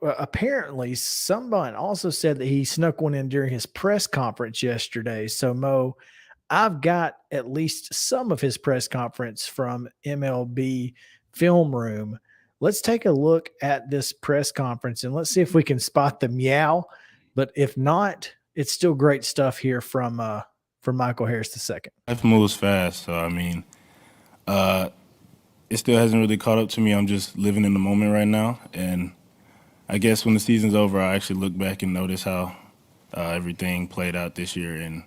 Apparently, someone also said that he snuck one in during his press conference yesterday. So, Mo, I've got at least some of his press conference from MLB Film Room. Let's take a look at this press conference and let's see if we can spot the meow. But if not, it's still great stuff here from Michael Harris II. Life moves fast, so I mean, it still hasn't really caught up to me. I'm just living in the moment right now, and I guess when the season's over, I actually look back and notice how everything played out this year and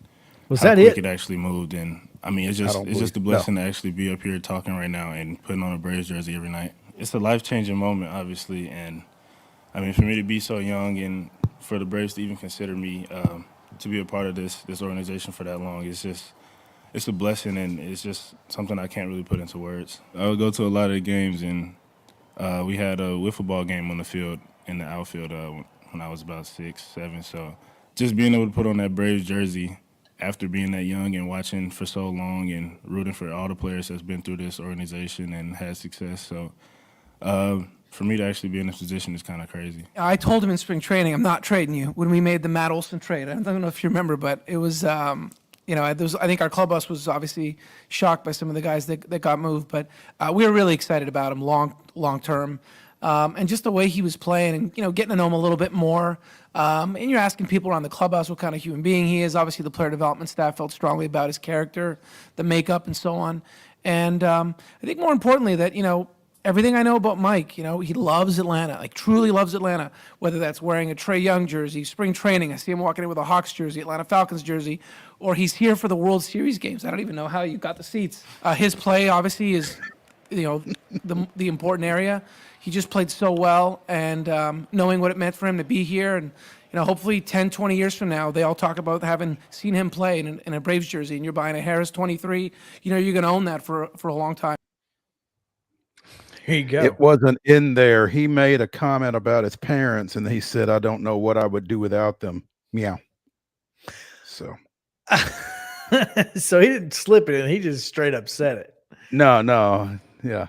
how quick it actually moved. And I mean, it's just a blessing to actually be up here talking right now and putting on a Braves jersey every night. It's a life-changing moment, obviously, and I mean, for me to be so young and for the Braves to even consider me to be a part of this organization for that long, it's a blessing, and it's just something I can't really put into words. I would go to a lot of the games, and we had a wiffle ball game on the field, in the outfield, when I was about 6, 7. So just being able to put on that Braves jersey after being that young and watching for so long and rooting for all the players that's been through this organization and had success. So for me to actually be in this position is kind of crazy. I told him in spring training, I'm not trading you, when we made the Matt Olson trade. I don't know if you remember, but it was, I think our clubhouse was obviously shocked by some of the guys that got moved, but we were really excited about him long term. And just the way he was playing and, getting to know him a little bit more. And you're asking people around the clubhouse what kind of human being he is. Obviously, the player development staff felt strongly about his character, the makeup, and so on. And I think more importantly that, everything I know about Mike, he loves Atlanta, like truly loves Atlanta, whether that's wearing a Trae Young jersey, spring training, I see him walking in with a Hawks jersey, Atlanta Falcons jersey, or he's here for the World Series games. I don't even know how you got the seats. His play, obviously, is, the important area. He just played so well, and knowing what it meant for him to be here, and hopefully 10, 20 years from now, they all talk about having seen him play in a Braves jersey, and you're buying a Harris 23. You're going to own that for a long time. Here you go. It wasn't in there. He made a comment about his parents, and he said, "I don't know what I would do without them." Meow. So, so he didn't slip it in. He just straight up said it. No, yeah,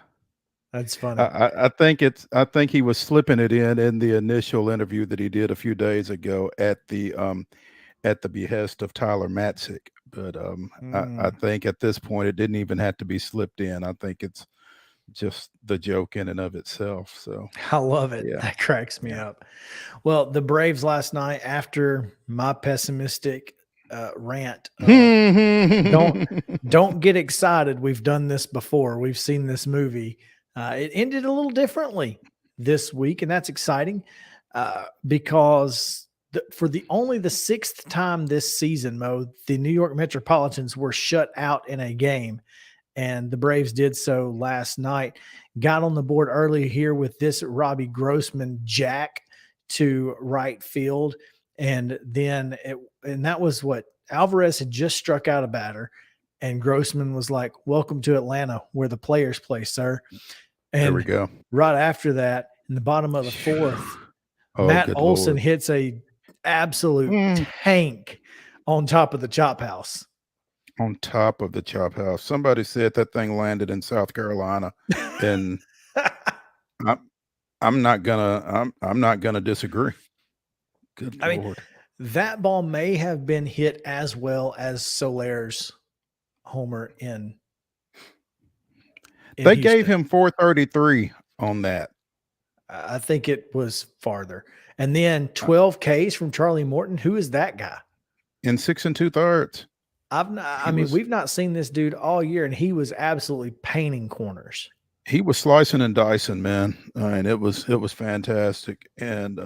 that's funny. I think he was slipping it in the initial interview that he did a few days ago at the behest of Tyler Matzik. But I think at this point it didn't even have to be slipped in. I think it's just the joke in and of itself. So I love it. Yeah. That cracks me up. Well, the Braves last night, after my pessimistic rant, don't get excited. We've done this before. We've seen this movie. It ended a little differently this week, and that's exciting because for only the sixth time this season, Mo, the New York Metropolitans were shut out in a game. And the Braves did so last night. Got on the board early here with this Robbie Grossman jack to right field. And then that was what Alvarez had just struck out a batter. And Grossman was like, "Welcome to Atlanta, where the players play, sir." And there we go. Right after that, in the bottom of the fourth, Matt Olson hits a absolute tank on top of the chop house. On top of the chop house. Somebody said that thing landed in South Carolina, and I'm not gonna disagree. Good Lord. Mean, that ball may have been hit as well as Soler's homer in they Houston. Gave him 433 on that. I think it was farther. And then 12 Ks from Charlie Morton. Who is that guy? In 6 2/3. We've not seen this dude all year, and he was absolutely painting corners. He was slicing and dicing, man, and it was fantastic. And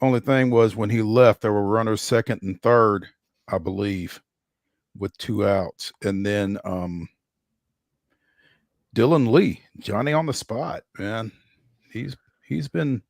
only thing was, when he left, there were runners second and third, I believe, with 2 outs, and then Dylan Lee, Johnny on the spot, man, he's been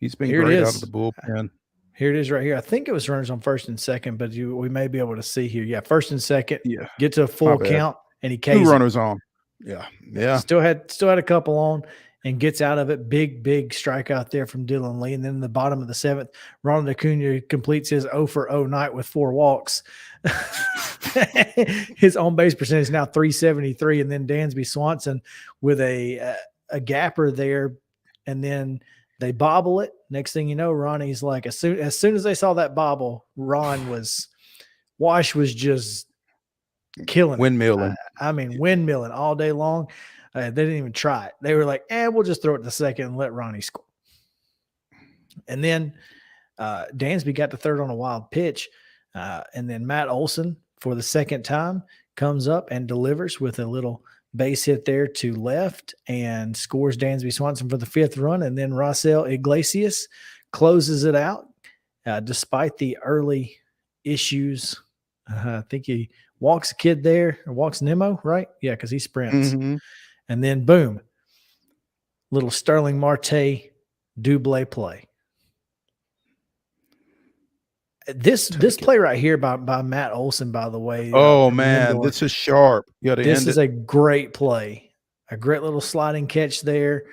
great out of the bullpen. Here it is right here. I think it was runners on first and second, but we may be able to see here. Yeah, first and second. Yeah, get to a full count, and he K's 2 runners on. Yeah. Still had a couple on, and gets out of it. Big strikeout there from Dylan Lee. And then in the bottom of the 7th, Ronald Acuna completes his 0 for 0 night with 4 walks. His on base percentage is now 373, and then Dansby Swanson with a gapper there, and then they bobble it. Next thing you know, Ronnie's like, as soon as they saw that bobble, Wash was just killing windmilling. Windmilling all day long. They didn't even try it. They were like, we'll just throw it to second and let Ronnie score. And then Dansby got to third on a wild pitch. And then Matt Olson, for the second time, comes up and delivers with a little base hit there to left and scores Dansby Swanson for the 5th run. And then Raisel Iglesias closes it out despite the early issues. I think he walks a kid there, or walks Nemo, right? Yeah, because he sprints. Mm-hmm. And then, boom, little Sterling Marte double play. This play right here by Matt Olson, by the way. Oh, man, this is sharp. This is a great play. A great little sliding catch there.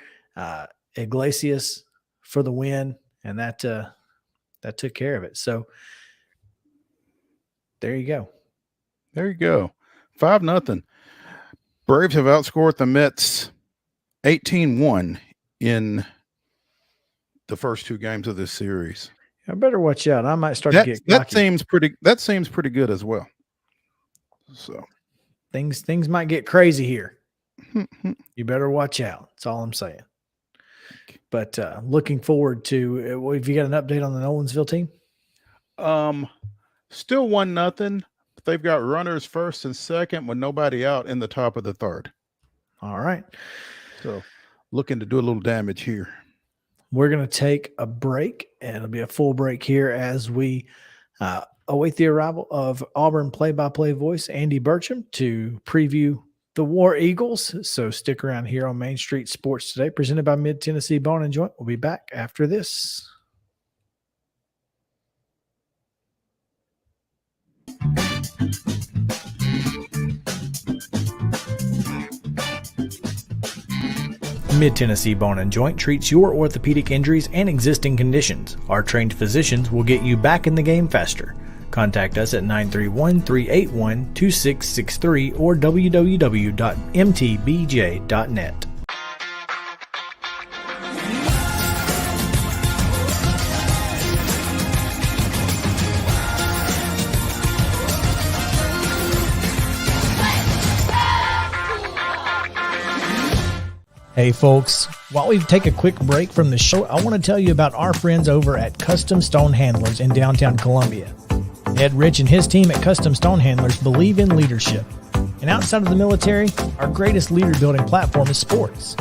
Iglesias for the win, and that took care of it. So there you go. 5-0. Braves have outscored the Mets 18-1 in the first 2 games of this series. I better watch out. I might start to get cocky. That seems pretty good as well. So things might get crazy here. You better watch out. That's all I'm saying. But looking forward to. Have you got an update on the Nolensville team? Still 1-0. But they've got runners first and second with nobody out in the top of the 3rd. All right. So looking to do a little damage here. We're going to take a break, and it'll be a full break here as we await the arrival of Auburn play-by-play voice Andy Burcham to preview the War Eagles. So stick around here on Main Street Sports Today, presented by Mid-Tennessee Bone & Joint. We'll be back after this. Mid-Tennessee Bone and Joint treats your orthopedic injuries and existing conditions. Our trained physicians will get you back in the game faster. Contact us at 931-381-2663 or www.mtbj.net. Hey folks, while we take a quick break from the show, I want to tell you about our friends over at Custom Stone Handlers in downtown Columbia. Ed Rich and his team at Custom Stone Handlers believe in leadership. And outside of the military, our greatest leader building platform is sports.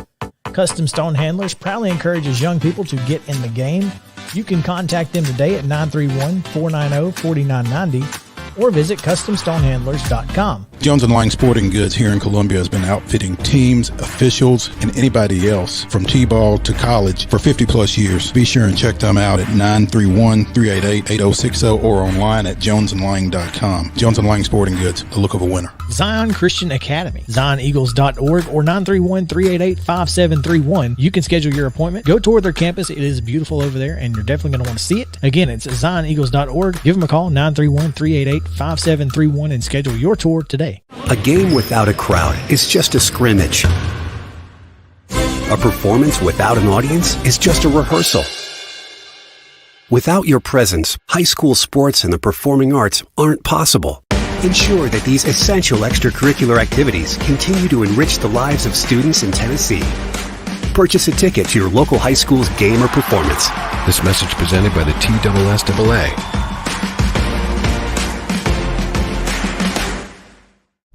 Custom Stone Handlers proudly encourages young people to get in the game. You can contact them today at 931-490-4990 or visit CustomStonehandlers.com. Jones & Lang Sporting Goods here in Columbia has been outfitting teams, officials, and anybody else from T-ball to college for 50-plus years. Be sure and check them out at 931-388-8060 or online at jonesandlang.com. Jones & Lang Sporting Goods, the look of a winner. Zion Christian Academy, ZionEagles.org or 931-388-5731. You can schedule your appointment. Go tour their campus. It is beautiful over there, and you're definitely going to want to see it. Again, it's ZionEagles.org. Give them a call, 931-388-5731, and schedule your tour today. A game without a crowd is just a scrimmage. A performance without an audience is just a rehearsal. Without your presence, high school sports and the performing arts aren't possible. Ensure that these essential extracurricular activities continue to enrich the lives of students in Tennessee. Purchase a ticket to your local high school's game or performance. This message presented by the TSSAA.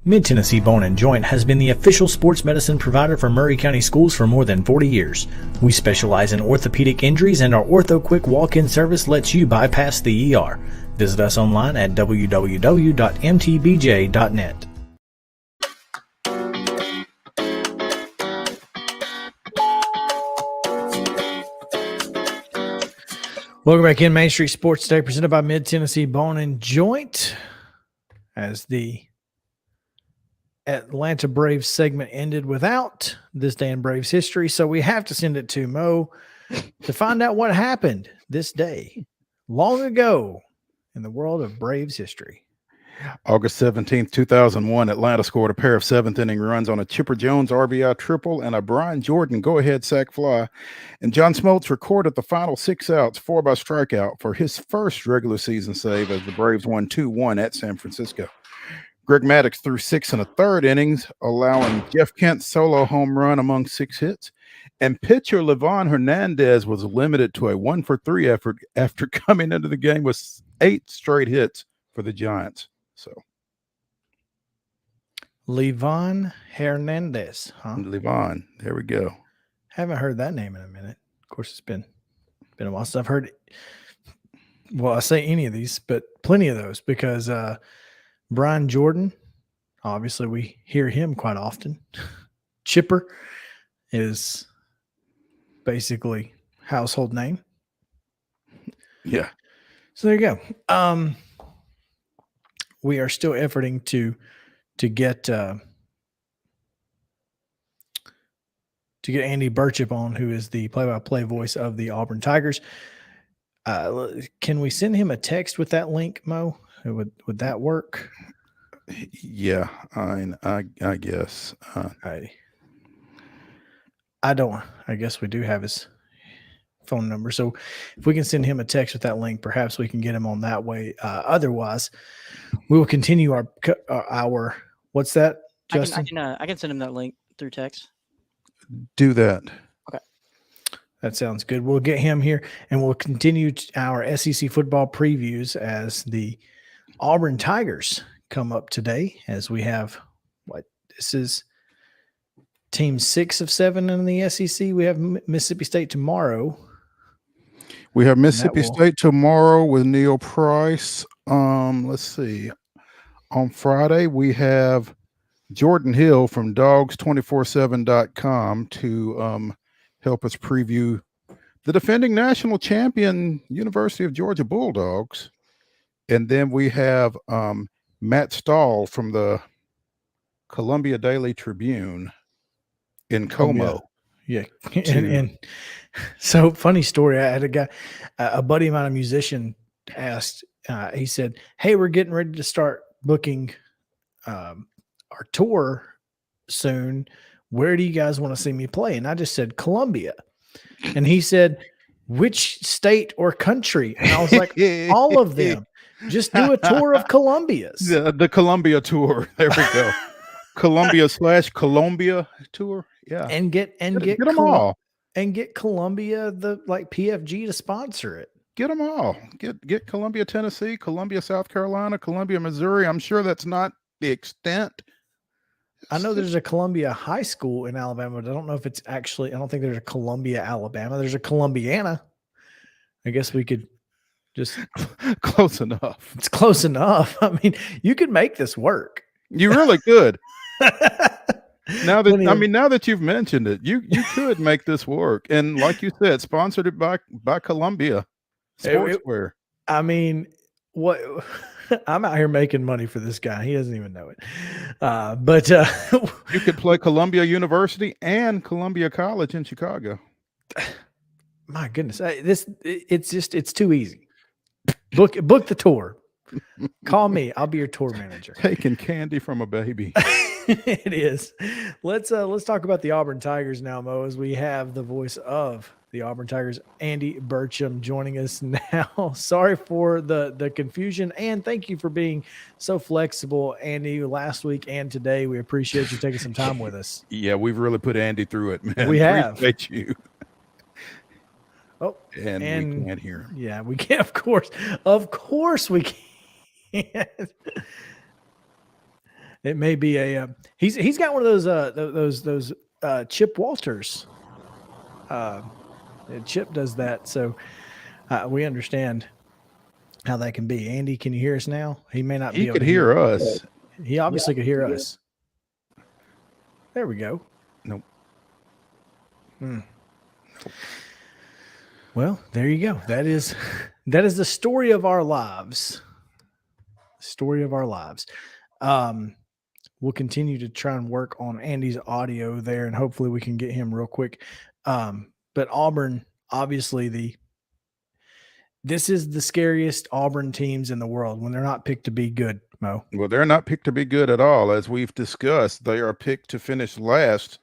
Mid-Tennessee Bone and Joint has been the official sports medicine provider for Murray County Schools for more than 40 years. We specialize in orthopedic injuries, and our Ortho Quick walk-in service lets you bypass the ER. Visit us online at www.mtbj.net. Welcome back in Main Street Sports Today, presented by Mid-Tennessee Bone and Joint. As the Atlanta Braves segment ended without this day in Braves history, so we have to send it to Mo to find out what happened this day long ago in the world of Braves history. August 17th, 2001, Atlanta scored a pair of seventh-inning runs on a Chipper Jones RBI triple and a Brian Jordan go-ahead sac fly, and John Smoltz recorded the final 6 outs, 4 by strikeout, for his first regular season save as the Braves won 2-1 at San Francisco. Greg Maddux threw 6 1/3 innings, allowing Jeff Kent's solo home run among 6 hits. And pitcher Livan Hernandez was limited to a 1-for-3 effort after coming into the game with 8 straight hits for the Giants. So, Livan Hernandez, huh? Livan, there we go. Haven't heard that name in a minute. Of course, it's been a while since I've heard it. Well, I say any of these, but plenty of those, because Brian Jordan, obviously we hear him quite often. Chipper is basically household name. Yeah. So there you go. We are still efforting to get Andy Burchip on, who is the play-by-play voice of the Auburn Tigers. Can we send him a text with that link, Mo? Would that work? Yeah, I guess. I guess we do have his phone number. So if we can send him a text with that link, perhaps we can get him on that way. Otherwise, we will continue our what's that, Justin? I can send him that link through text. Do that. Okay. That sounds good. We'll get him here, and we'll continue our SEC football previews as the Auburn Tigers come up today, as we have this is team 6 of 7 in the SEC. We have Mississippi State tomorrow. We have Mississippi State tomorrow with Neil Price. Let's see. On Friday, we have Jordan Hill from dogs247.com to help us preview the defending national champion University of Georgia Bulldogs. And then we have Matt Stahl from the Columbia Daily Tribune in Como. Yeah. And so funny story. I had a guy, a buddy of mine, a musician, asked, he said, "Hey, we're getting ready to start booking our tour soon. Where do you guys want to see me play?" And I just said, "Columbia." And he said, "Which state or country?" And I was like, "All of them. Just do a tour of Columbia's." The Columbia tour. There we go. Columbia/Columbia tour. Yeah. And get them all. And get Columbia, the like PFG, to sponsor it. Get them all. Get Columbia, Tennessee, Columbia, South Carolina, Columbia, Missouri. I'm sure that's not the extent. I know there's a Columbia High School in Alabama, but I don't know if it's actually, I don't think there's a Columbia, Alabama. There's a Columbiana. I guess we could just close enough. It's close enough. I mean, you could make this work. You really could. Now that you've mentioned it, you could make this work. And like you said, sponsored by Columbia Sportswear. I mean, what I'm out here making money for this guy. He doesn't even know it. But you could play Columbia University and Columbia College in Chicago. My goodness. It's too easy. Book the tour. Call me. I'll be your tour manager. Taking candy from a baby. It is. Let's talk about the Auburn Tigers now, Mo, as we have the voice of the Auburn Tigers, Andy Burcham, joining us now. Sorry for the confusion, and thank you for being so flexible, Andy, last week and today. We appreciate you taking some time with us. Yeah, we've really put Andy through it, man. We have. Appreciate you. Oh, and we can't hear him. Yeah, we can. Of course we can. It may be a he's got one of those Chip Walters. Chip does that, so we understand how that can be. Andy, can you hear us now? He may not be able to hear us. He obviously could hear us. There we go. Nope. Nope. Well, there you go. That is the story of our lives. Story of our lives. We'll continue to try and work on Andy's audio there, and hopefully we can get him real quick. But Auburn, obviously, this is the scariest Auburn teams in the world when they're not picked to be good, Mo. Well, they're not picked to be good at all. As we've discussed, they are picked to finish last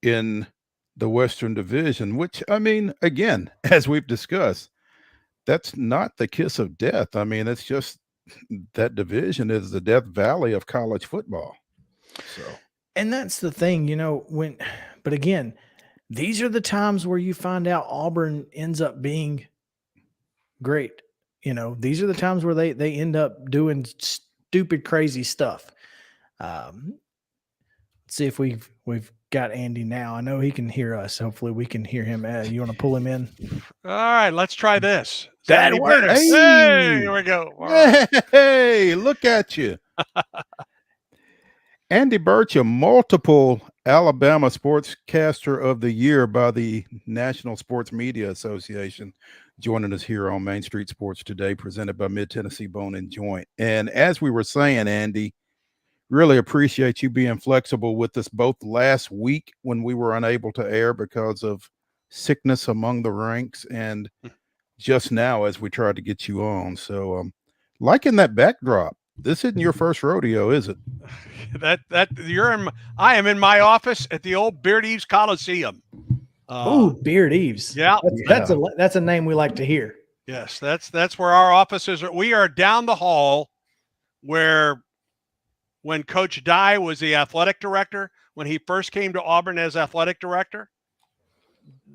in the Western Division, which, I mean, again, as we've discussed, that's not the kiss of death. I mean, it's just that division is the Death Valley of college football. So, and that's the thing, but again, these are the times where you find out Auburn ends up being great. These are the times where they end up doing stupid, crazy stuff. Let's see if we've got Andy now. I know he can hear us. Hopefully we can hear him. You want to pull him in? All right, let's try this. That works. Hey, here we go. Right. Hey, look at you. Andy Burcham, multiple Alabama Sportscaster of the Year by the National Sports Media Association, joining us here on Main Street Sports today, presented by Mid-Tennessee Bone and Joint. And as we were saying, Andy, really appreciate you being flexible with us both last week when we were unable to air because of sickness among the ranks, and just now as we tried to get you on. So liking that backdrop. This isn't your first rodeo, is it? I am in my office at the old Beard Eaves Coliseum. Beard Eaves. Yeah. That's a name we like to hear. Yes, that's where our offices are. We are down the hall where when Coach Dye was the athletic director, when he first came to Auburn as athletic director,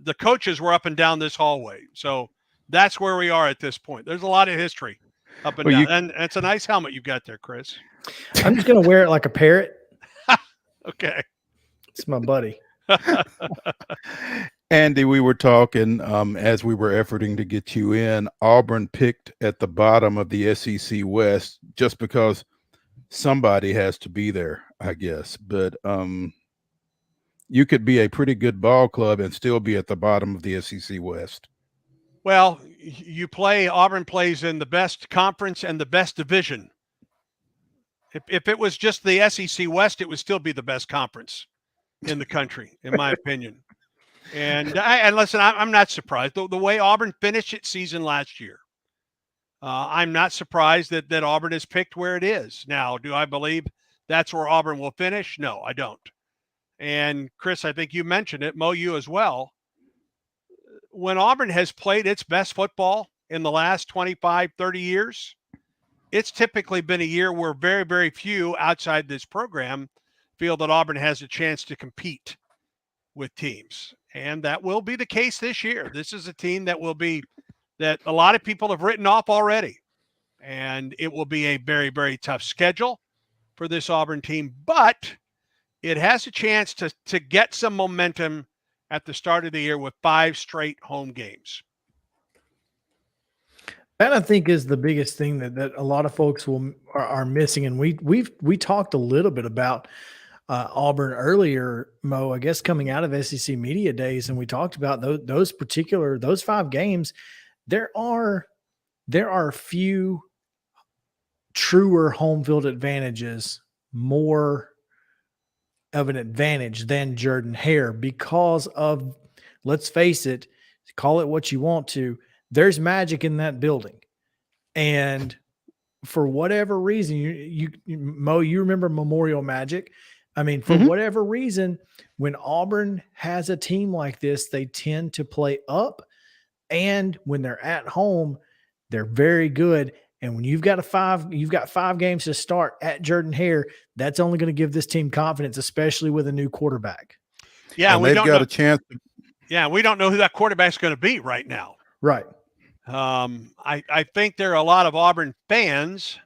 the coaches were up and down this hallway. So that's where we are at this point. There's a lot of history up and down. And it's a nice helmet you've got there, Chris. I'm just going to wear it like a parrot. Okay. It's my buddy. Andy, we were talking as we were efforting to get you in. Auburn picked at the bottom of the SEC West just because somebody has to be there, I guess. But you could be a pretty good ball club and still be at the bottom of the SEC West. Well, Auburn plays in the best conference and the best division. If it was just the SEC West, it would still be the best conference in the country, in my opinion. And listen, I'm not surprised. The way Auburn finished its season last year, I'm not surprised that Auburn is picked where it is. Now, do I believe that's where Auburn will finish? No, I don't. And Chris, I think you mentioned it, Mo, you as well. When Auburn has played its best football in the last 25, 30 years, it's typically been a year where very, very few outside this program feel that Auburn has a chance to compete with teams. And that will be the case this year. This is a team that a lot of people have written off already. And it will be a very, very tough schedule for this Auburn team. But it has a chance to get some momentum at the start of the year with 5 straight home games. That I think is the biggest thing that a lot of folks are missing. And we talked a little bit about Auburn earlier, Mo, I guess coming out of SEC Media Days, and we talked about those 5 games. There are few truer home field advantages, more of an advantage than Jordan-Hare because of, let's face it, call it what you want to, there's magic in that building. And for whatever reason, you Mo, you remember Memorial Magic. I mean, for whatever reason, when Auburn has a team like this, they tend to play up. And when they're at home, they're very good. And when you've got 5 games to start at Jordan-Hare, that's only going to give this team confidence, especially with a new quarterback. Yeah, and they've got a chance. Yeah, we don't know who that quarterback's going to be right now. Right. I think there are a lot of Auburn fans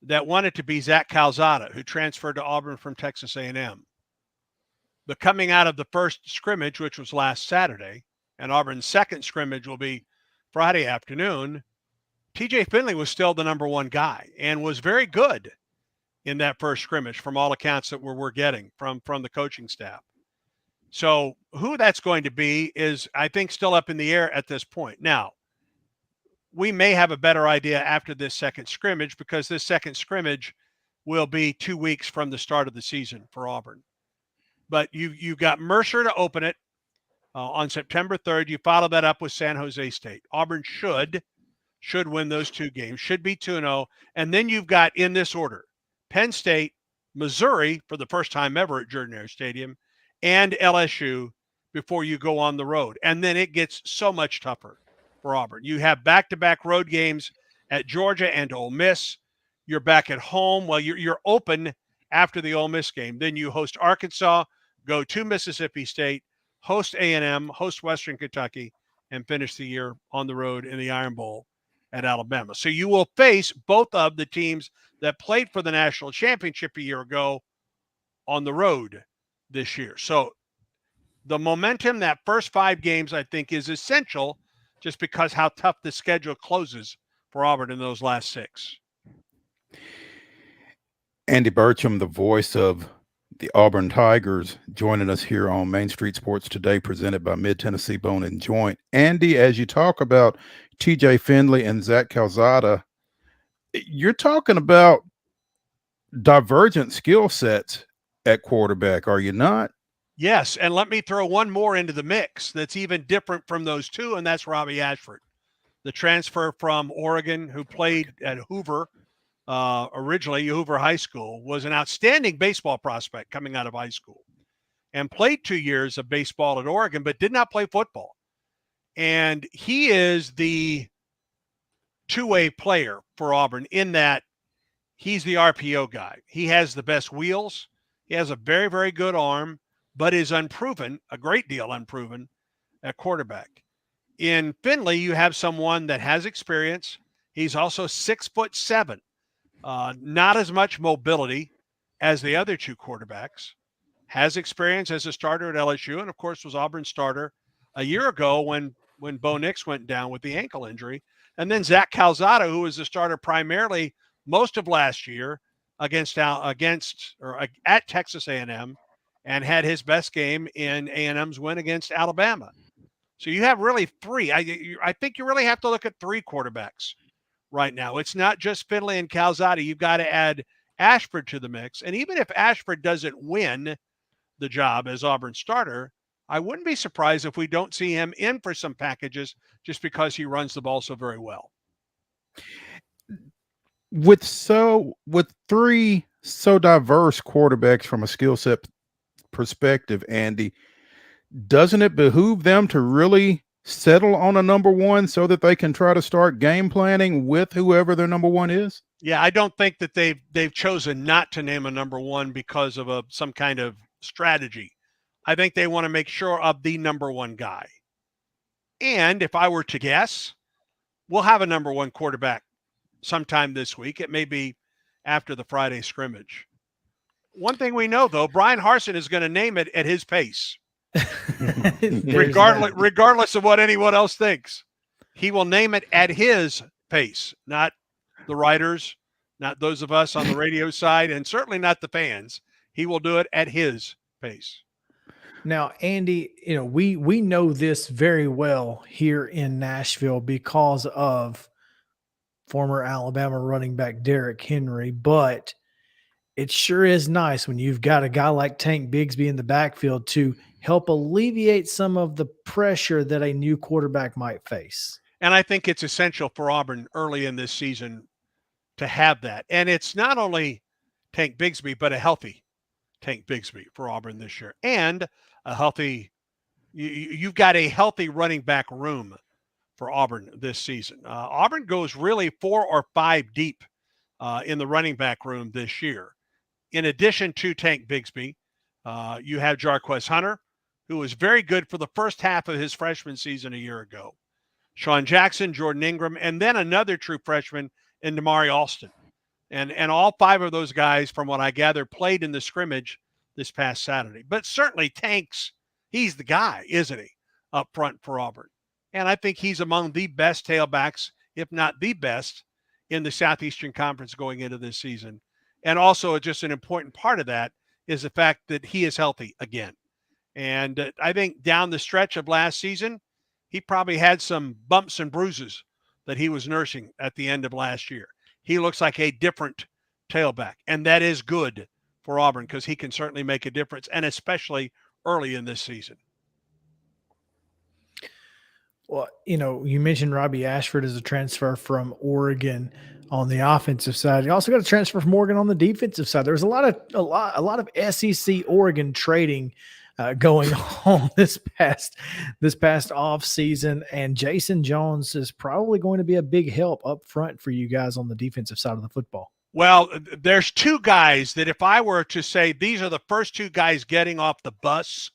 that want it to be Zach Calzada, who transferred to Auburn from Texas A&M. But coming out of the first scrimmage, which was last Saturday, and Auburn's second scrimmage will be Friday afternoon, TJ Finley was still the number 1 guy and was very good in that first scrimmage from all accounts that we're getting from the coaching staff. So who that's going to be is, I think, still up in the air at this point. Now, we may have a better idea after this second scrimmage because this second scrimmage will be 2 weeks from the start of the season for Auburn. But you got Mercer to open it on September 3rd. You follow that up with San Jose State. Auburn should win those 2 games, should be 2-0. And then you've got, in this order, Penn State, Missouri for the first time ever at Jordan-Hare Stadium, and LSU before you go on the road. And then it gets so much tougher for Auburn. You have back-to-back road games at Georgia and Ole Miss. You're back at home. Well, you're open after the Ole Miss game. Then you host Arkansas, go to Mississippi State, host A&M, host Western Kentucky, and finish the year on the road in the Iron Bowl at Alabama. So you will face both of the teams that played for the national championship a year ago on the road this year. So the momentum, that first 5 games, I think, is essential just because how tough the schedule closes for Auburn in those last 6. Andy Burcham, the voice of the Auburn Tigers, joining us here on Main Street Sports Today, presented by Mid-Tennessee Bone and Joint. Andy, as you talk about TJ Finley and Zach Calzada, you're talking about divergent skill sets at quarterback, are you not? Yes, and let me throw one more into the mix that's even different from those 2, and that's Robbie Ashford, the transfer from Oregon who played at Hoover. Originally, Hoover High School, was an outstanding baseball prospect coming out of high school and played 2 years of baseball at Oregon, but did not play football. And he is the two-way player for Auburn in that he's the RPO guy. He has the best wheels. He has a very, very good arm, but is unproven, a great deal unproven at quarterback. In Finley, you have someone that has experience. He's also 6'7". Not as much mobility as the other 2 quarterbacks, has experience as a starter at LSU, and of course was Auburn's starter a year ago when Bo Nix went down with the ankle injury. And then Zach Calzada, who was the starter primarily most of last year at Texas A&M, and had his best game in A&M's win against Alabama. So you have really 3. I think you really have to look at 3 quarterbacks right now. It's not just Finley and Calzada. You've got to add Ashford to the mix. And even if Ashford doesn't win the job as Auburn starter, I wouldn't be surprised if we don't see him in for some packages just because he runs the ball so very well. With three so diverse quarterbacks from a skill set perspective, Andy, doesn't it behoove them to really settle on a number one so that they can try to start game planning with whoever their number one is? Yeah, I don't think that they've chosen not to name a number one because of some kind of strategy. I think they want to make sure of the number one guy. And if I were to guess, we'll have a number one quarterback sometime this week. It may be after the Friday scrimmage. One thing we know, though, Brian Harsin is going to name it at his pace. regardless of what anyone else thinks. He will name it at his pace, not the writers, not those of us on the radio side, and certainly not the fans. He will do it at his pace. Now, Andy, we know this very well here in Nashville because of former Alabama running back Derrick Henry, but it sure is nice when you've got a guy like Tank Bigsby in the backfield to help alleviate some of the pressure that a new quarterback might face. And I think it's essential for Auburn early in this season to have that. And it's not only Tank Bigsby, but a healthy Tank Bigsby for Auburn this year. And a healthy – you've got a healthy running back room for Auburn this season. Auburn goes really 4 or 5 deep in the running back room this year. In addition to Tank Bigsby, you have Jarquez Hunter, who was very good for the first half of his freshman season a year ago. Sean Jackson, Jordan Ingram, and then another true freshman in Damari Alston. And all 5 of those guys, from what I gather, played in the scrimmage this past Saturday. But certainly he's the guy, isn't he, up front for Auburn. And I think he's among the best tailbacks, if not the best, in the Southeastern Conference going into this season. And also just an important part of that is the fact that he is healthy again. And I think down the stretch of last season, he probably had some bumps and bruises that he was nursing at the end of last year. He looks like a different tailback, and that is good for Auburn because he can certainly make a difference, and especially early in this season. Well, you mentioned Robbie Ashford as a transfer from Oregon on the offensive side. You also got a transfer from Oregon on the defensive side. There's a lot of SEC Oregon trading going on this past off season, and Jason Jones is probably going to be a big help up front for you guys on the defensive side of the football. Well, there's 2 guys that if I were to say these are the first 2 guys getting off the bus,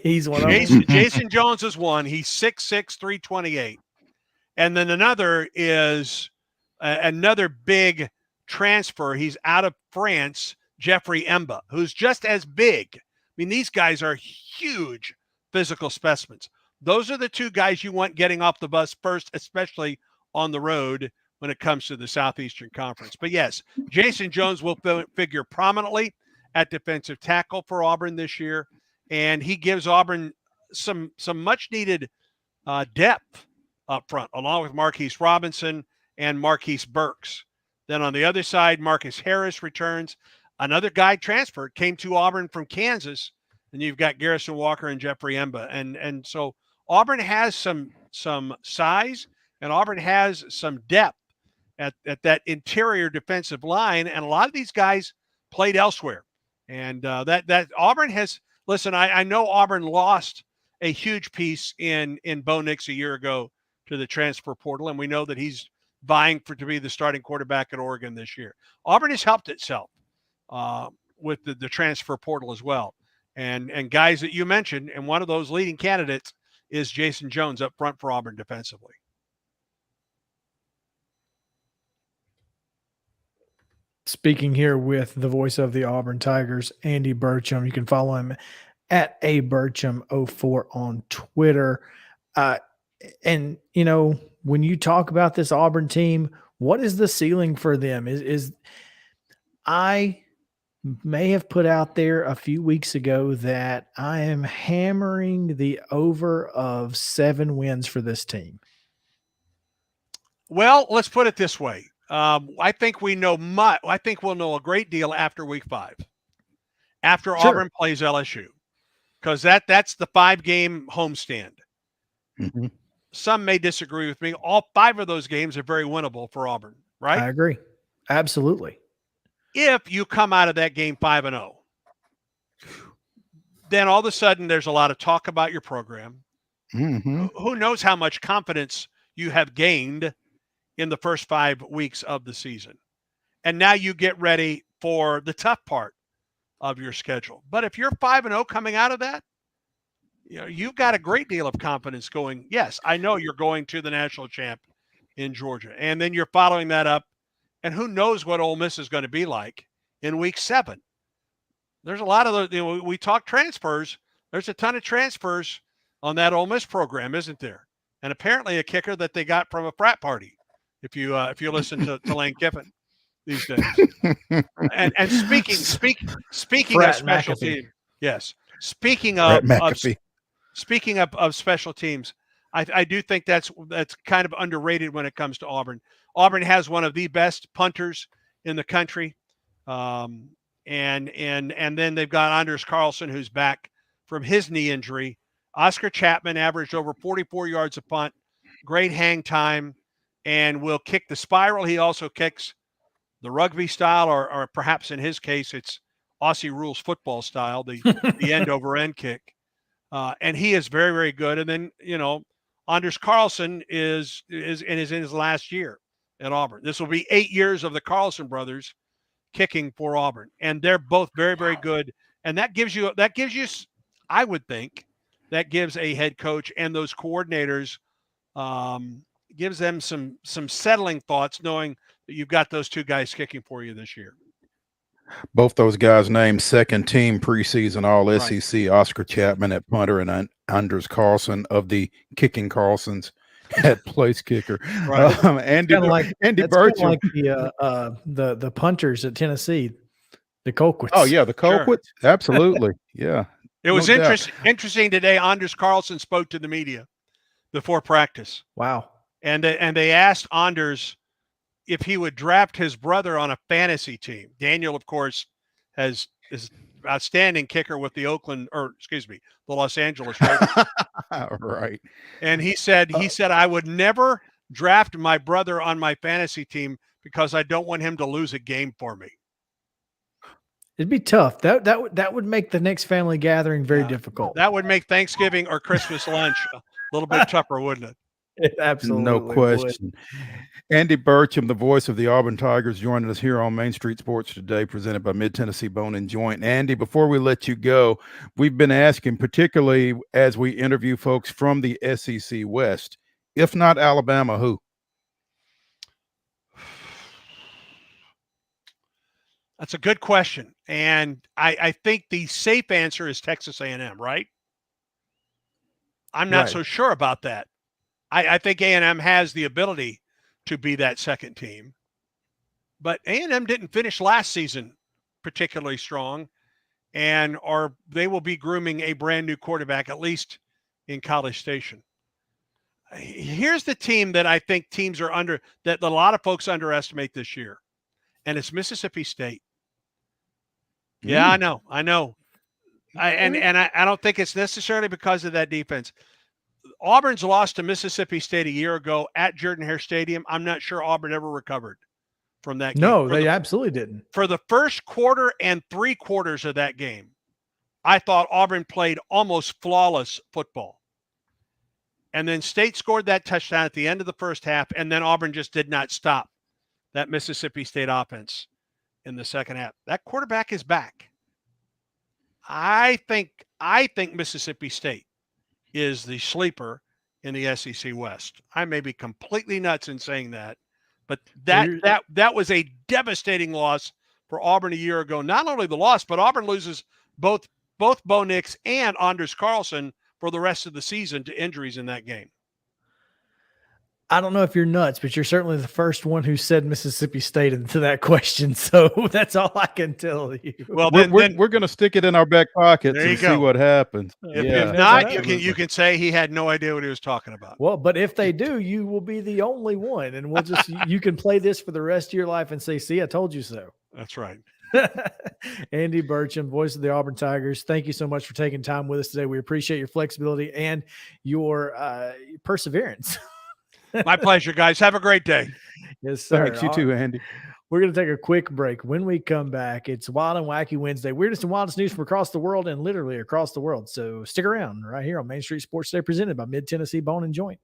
he's one of them. Jason Jones is one. He's 6'6", 328. And then another is another big transfer. He's out of France, Jeffrey Emba, who's just as big. I mean, these guys are huge physical specimens. Those are the 2 guys you want getting off the bus first, especially on the road when it comes to the Southeastern Conference. But yes, Jason Jones will figure prominently at defensive tackle for Auburn this year. And he gives Auburn some much-needed depth up front, along with Marquise Robinson and Marquise Burks. Then on the other side, Marcus Harris returns. Another guy transferred, came to Auburn from Kansas, and you've got Garrison Walker and Jeffrey Emba. And so Auburn has some size, and Auburn has some depth at that interior defensive line, and a lot of these guys played elsewhere. And that Auburn has – listen, I know Auburn lost a huge piece in Bo Nix a year ago to the transfer portal, and we know that he's vying to be the starting quarterback at Oregon this year. Auburn has helped itself with the transfer portal as well. And guys that you mentioned, and one of those leading candidates is Jason Jones up front for Auburn defensively. Speaking here with the voice of the Auburn Tigers, Andy Burcham. You can follow him at aburcham04 on Twitter. And, when you talk about this Auburn team, what is the ceiling for them? I may have put out there a few weeks ago that I am hammering the over of 7 wins for this team. Well, let's put it this way. I think we know much. I think we'll know a great deal after week 5, after Auburn plays LSU. because that's the 5-game homestand. Mm-hmm. Some may disagree with me. All 5 of those games are very winnable for Auburn, right? I agree. Absolutely. If you come out of that game 5-0, then all of a sudden there's a lot of talk about your program. Mm-hmm. Who knows how much confidence you have gained in the first 5 weeks of the season. And now you get ready for the tough part of your schedule. But if you're 5-0 coming out of that, you've got a great deal of confidence going, yes, I know you're going to the national champ in Georgia. And then you're following that up. And who knows what Ole Miss is going to be like in week 7. There's a lot of those, we talk transfers. There's a ton of transfers on that Ole Miss program, isn't there? And apparently a kicker that they got from a frat party, if you listen to Lane Kiffin these days. and speaking of special teams, yes. Speaking of special teams, I do think that's kind of underrated when it comes to Auburn. Auburn has one of the best punters in the country, and then they've got Anders Carlson, who's back from his knee injury. Oscar Chapman averaged over 44 yards a punt, great hang time, and will kick the spiral. He also kicks the rugby style, or perhaps in his case, it's Aussie rules football style, the end over end kick. And he is very, very good. And then, Anders Carlson is in his last year at Auburn. This will be 8 years of the Carlson brothers kicking for Auburn. And they're both very, very good. And that gives you, I would think, that gives a head coach and those coordinators, gives them some settling thoughts, knowing that you've got those 2 guys kicking for you this year. Both those guys named second team preseason All SEC, Oscar Chapman at punter and Anders Carlson of the kicking Carlsons at place kicker. Right. Andy Burcham, like the punters at Tennessee, the Colquitts. Oh yeah, the Colquitts, sure. Absolutely, yeah. It was interesting today. Anders Carlson spoke to the media before practice. Wow. And they asked Anders if he would draft his brother on a fantasy team. Daniel, of course, is outstanding kicker with the the Los Angeles Raiders. Right. And he said, I would never draft my brother on my fantasy team because I don't want him to lose a game for me. It'd be tough. That would make the next family gathering very difficult. That would make Thanksgiving or Christmas lunch a little bit tougher, wouldn't it? It absolutely no question. Would. Andy Burcham, the voice of the Auburn Tigers, joining us here on Main Street Sports today, presented by Mid-Tennessee Bone and Joint. Andy, before we let you go, we've been asking, particularly as we interview folks from the SEC West, if not Alabama, who? That's a good question. And I think the safe answer is Texas A&M, right? I'm not so sure about that. I think A&M has the ability to be that second team. But A&M didn't finish last season particularly strong, and they will be grooming a brand new quarterback, at least in College Station. Here's the team that I think that a lot of folks underestimate this year, and it's Mississippi State. Yeah, I know. I don't think it's necessarily because of that defense. Auburn's lost to Mississippi State a year ago at Jordan-Hare Stadium. I'm not sure Auburn ever recovered from that game. No, they absolutely didn't. For the first quarter and 3 quarters of that game, I thought Auburn played almost flawless football. And then State scored that touchdown at the end of the first half, and then Auburn just did not stop that Mississippi State offense in the second half. That quarterback is back. I think Mississippi State is the sleeper in the SEC West. I may be completely nuts in saying that, but that was a devastating loss for Auburn a year ago. Not only the loss, but Auburn loses both Bo Nix and Anders Carlson for the rest of the season to injuries in that game. I don't know if you're nuts, but you're certainly the first one who said Mississippi State into that question. So that's all I can tell you. Well, we're going to stick it in our back pockets and see what happens. If not, you can say he had no idea what he was talking about. Well, but if they do, you will be the only one, and we'll just you can play this for the rest of your life and say, "See, I told you so." That's right. Andy Burcham, voice of the Auburn Tigers. Thank you so much for taking time with us today. We appreciate your flexibility and your perseverance. My pleasure, guys. Have a great day. Yes, sir. Thanks. You too, Andy. We're going to take a quick break. When we come back, it's Wild and Wacky Wednesday. Weirdest and wildest news from across the world and literally across the world. So stick around right here on Main Street Sports Today, presented by Mid-Tennessee Bone and Joint.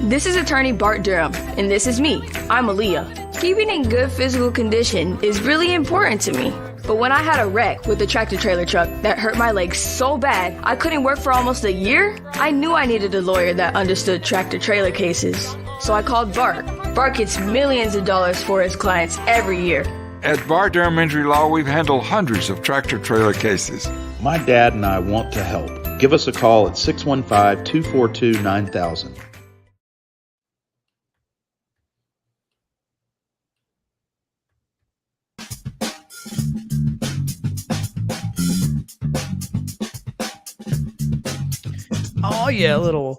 This is attorney Bart Durham, and this is me. I'm Aaliyah. Keeping in good physical condition is really important to me. But when I had a wreck with a tractor-trailer truck that hurt my legs so bad I couldn't work for almost a year, I knew I needed a lawyer that understood tractor-trailer cases. So I called Bart. Bart gets millions of dollars for his clients every year. At Bart Durham Injury Law, we've handled hundreds of tractor-trailer cases. My dad and I want to help. Give us a call at 615-242-9000. Oh, yeah, a little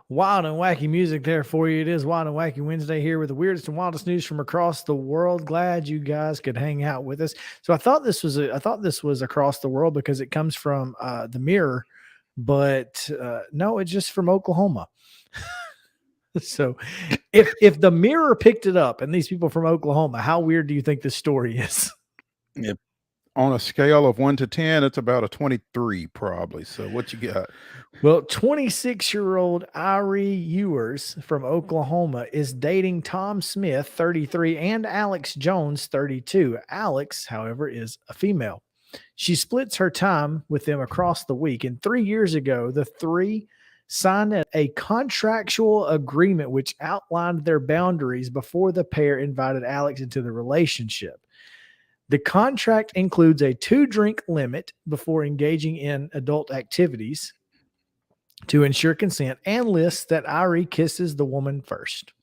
wild and wacky music there for you. It is Wild and Wacky Wednesday here with the weirdest and wildest news from across the world. Glad you guys could hang out with us. So I thought this was across the world because it comes from the Mirror, but no, it's just from Oklahoma. So if the Mirror picked it up and these people from Oklahoma, how weird do you think this story is? Yep. On a scale of 1 to 10, it's about a 23 probably. So what you got? Well, 26-year-old Irie Ewers from Oklahoma is dating Tom Smith, 33, and Alex Jones, 32. Alex, however, is a female. She splits her time with them across the week. And 3 years ago, the three signed a contractual agreement which outlined their boundaries before the pair invited Alex into the relationship. The contract includes a 2-drink limit before engaging in adult activities to ensure consent and lists that Irie kisses the woman first.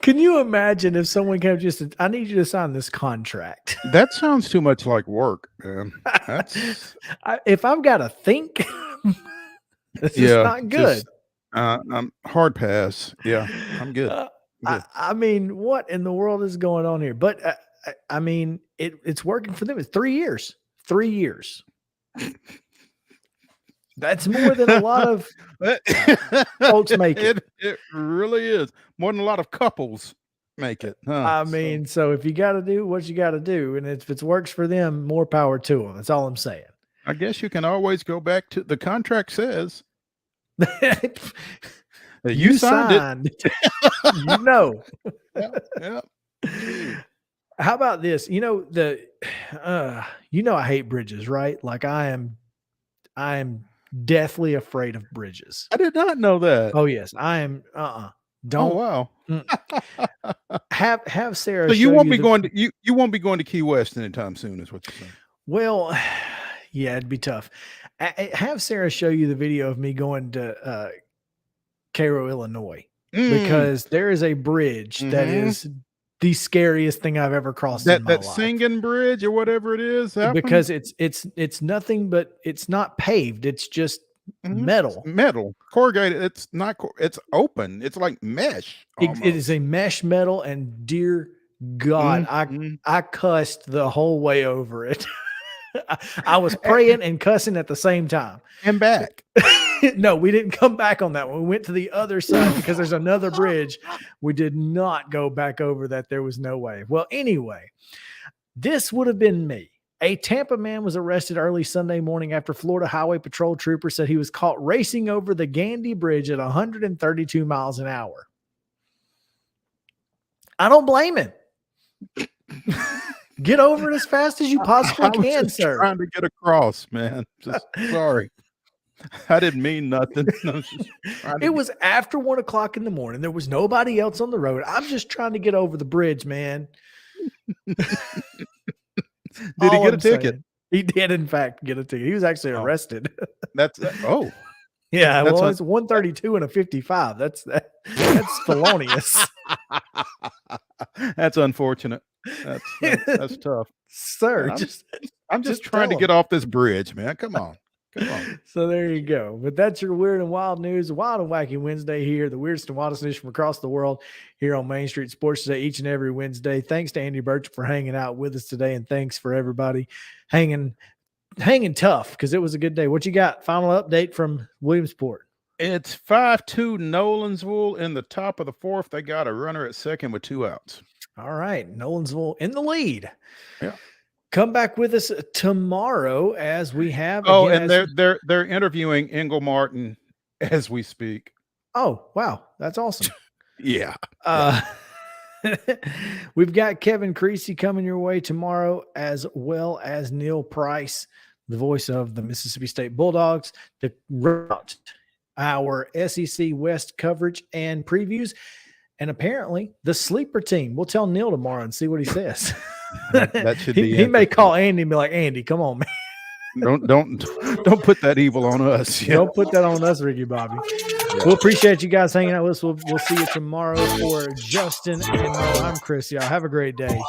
Can you imagine if someone came just, I need you to sign this contract? That sounds too much like work, man. If I've got to think, this is not good. I'm hard pass. Yeah, I'm good. I mean, what in the world is going on here? But I mean, it's working for them. It's 3 years. 3 years. That's more than a lot of folks make it. It really is. More than a lot of couples make it. Huh? I mean, so if you got to do what you got to do, and if it works for them, more power to them. That's all I'm saying. I guess you can always go back to the contract says. You signed it. You know. Yeah. How about this? You know, I hate bridges, right? Like I am deathly afraid of bridges. I did not know that. Oh yes, I am. Don't. Oh wow. Have Sarah. So you won't be going to you won't be going to Key West anytime soon, is what you're saying. Well, yeah, it'd be tough. Have Sarah show you the video of me going to Cairo, Illinois, because there is a bridge that is the scariest thing I've ever crossed in my life. That Singing Bridge or whatever it is. Because it's nothing but it's not paved. It's just metal. Metal. Corrugated. It's not it's open. It's like mesh. It is a mesh metal, and dear God, I cussed the whole way over it. I was praying and cussing at the same time. And back. No, we didn't come back on that one. We went to the other side because there's another bridge. We did not go back over that. There was no way. Well, anyway, this would have been me. A Tampa man was arrested early Sunday morning after Florida Highway Patrol troopers said he was caught racing over the Gandy Bridge at 132 miles an hour. I don't blame him. Get over it as fast as you possibly can, sir. Trying to get across, man. Just sorry. I didn't mean nothing. It was after 1 o'clock in the morning. There was nobody else on the road. I'm just trying to get over the bridge, man. Did he get a ticket? He did, in fact, get a ticket. He was actually arrested. Yeah. Well, it's 132 and a 55. That's felonious. That's unfortunate. That's tough, sir. I'm just trying to get off this bridge, man. Come on. So there you go. But that's your weird and wild news, Wild and Wacky Wednesday here, the weirdest and wildest news from across the world here on Main Street Sports Today, each and every Wednesday. Thanks to Andy Birch for hanging out with us today, and thanks for everybody hanging tough because it was a good day. What you got? Final update from Williamsport. It's 5-2 Nolensville in the top of the fourth. They got a runner at second with 2 outs. All right, Nolensville in the lead. Yeah. Come back with us tomorrow as we have. And they're interviewing Engel Martin as we speak. Oh, wow. That's awesome. Yeah. We've got Kevin Creasy coming your way tomorrow, as well as Neil Price, the voice of the Mississippi State Bulldogs, to route our SEC West coverage and previews. And apparently the sleeper team. We'll tell Neil tomorrow and see what he says. That should be. He may call Andy and be like, Andy, come on, man. Don't put that evil on us. Yeah. Don't put that on us, Ricky Bobby. Yeah. We'll appreciate you guys hanging out with us. We'll see you tomorrow. For Justin and Mo, I'm Chris. Y'all have a great day.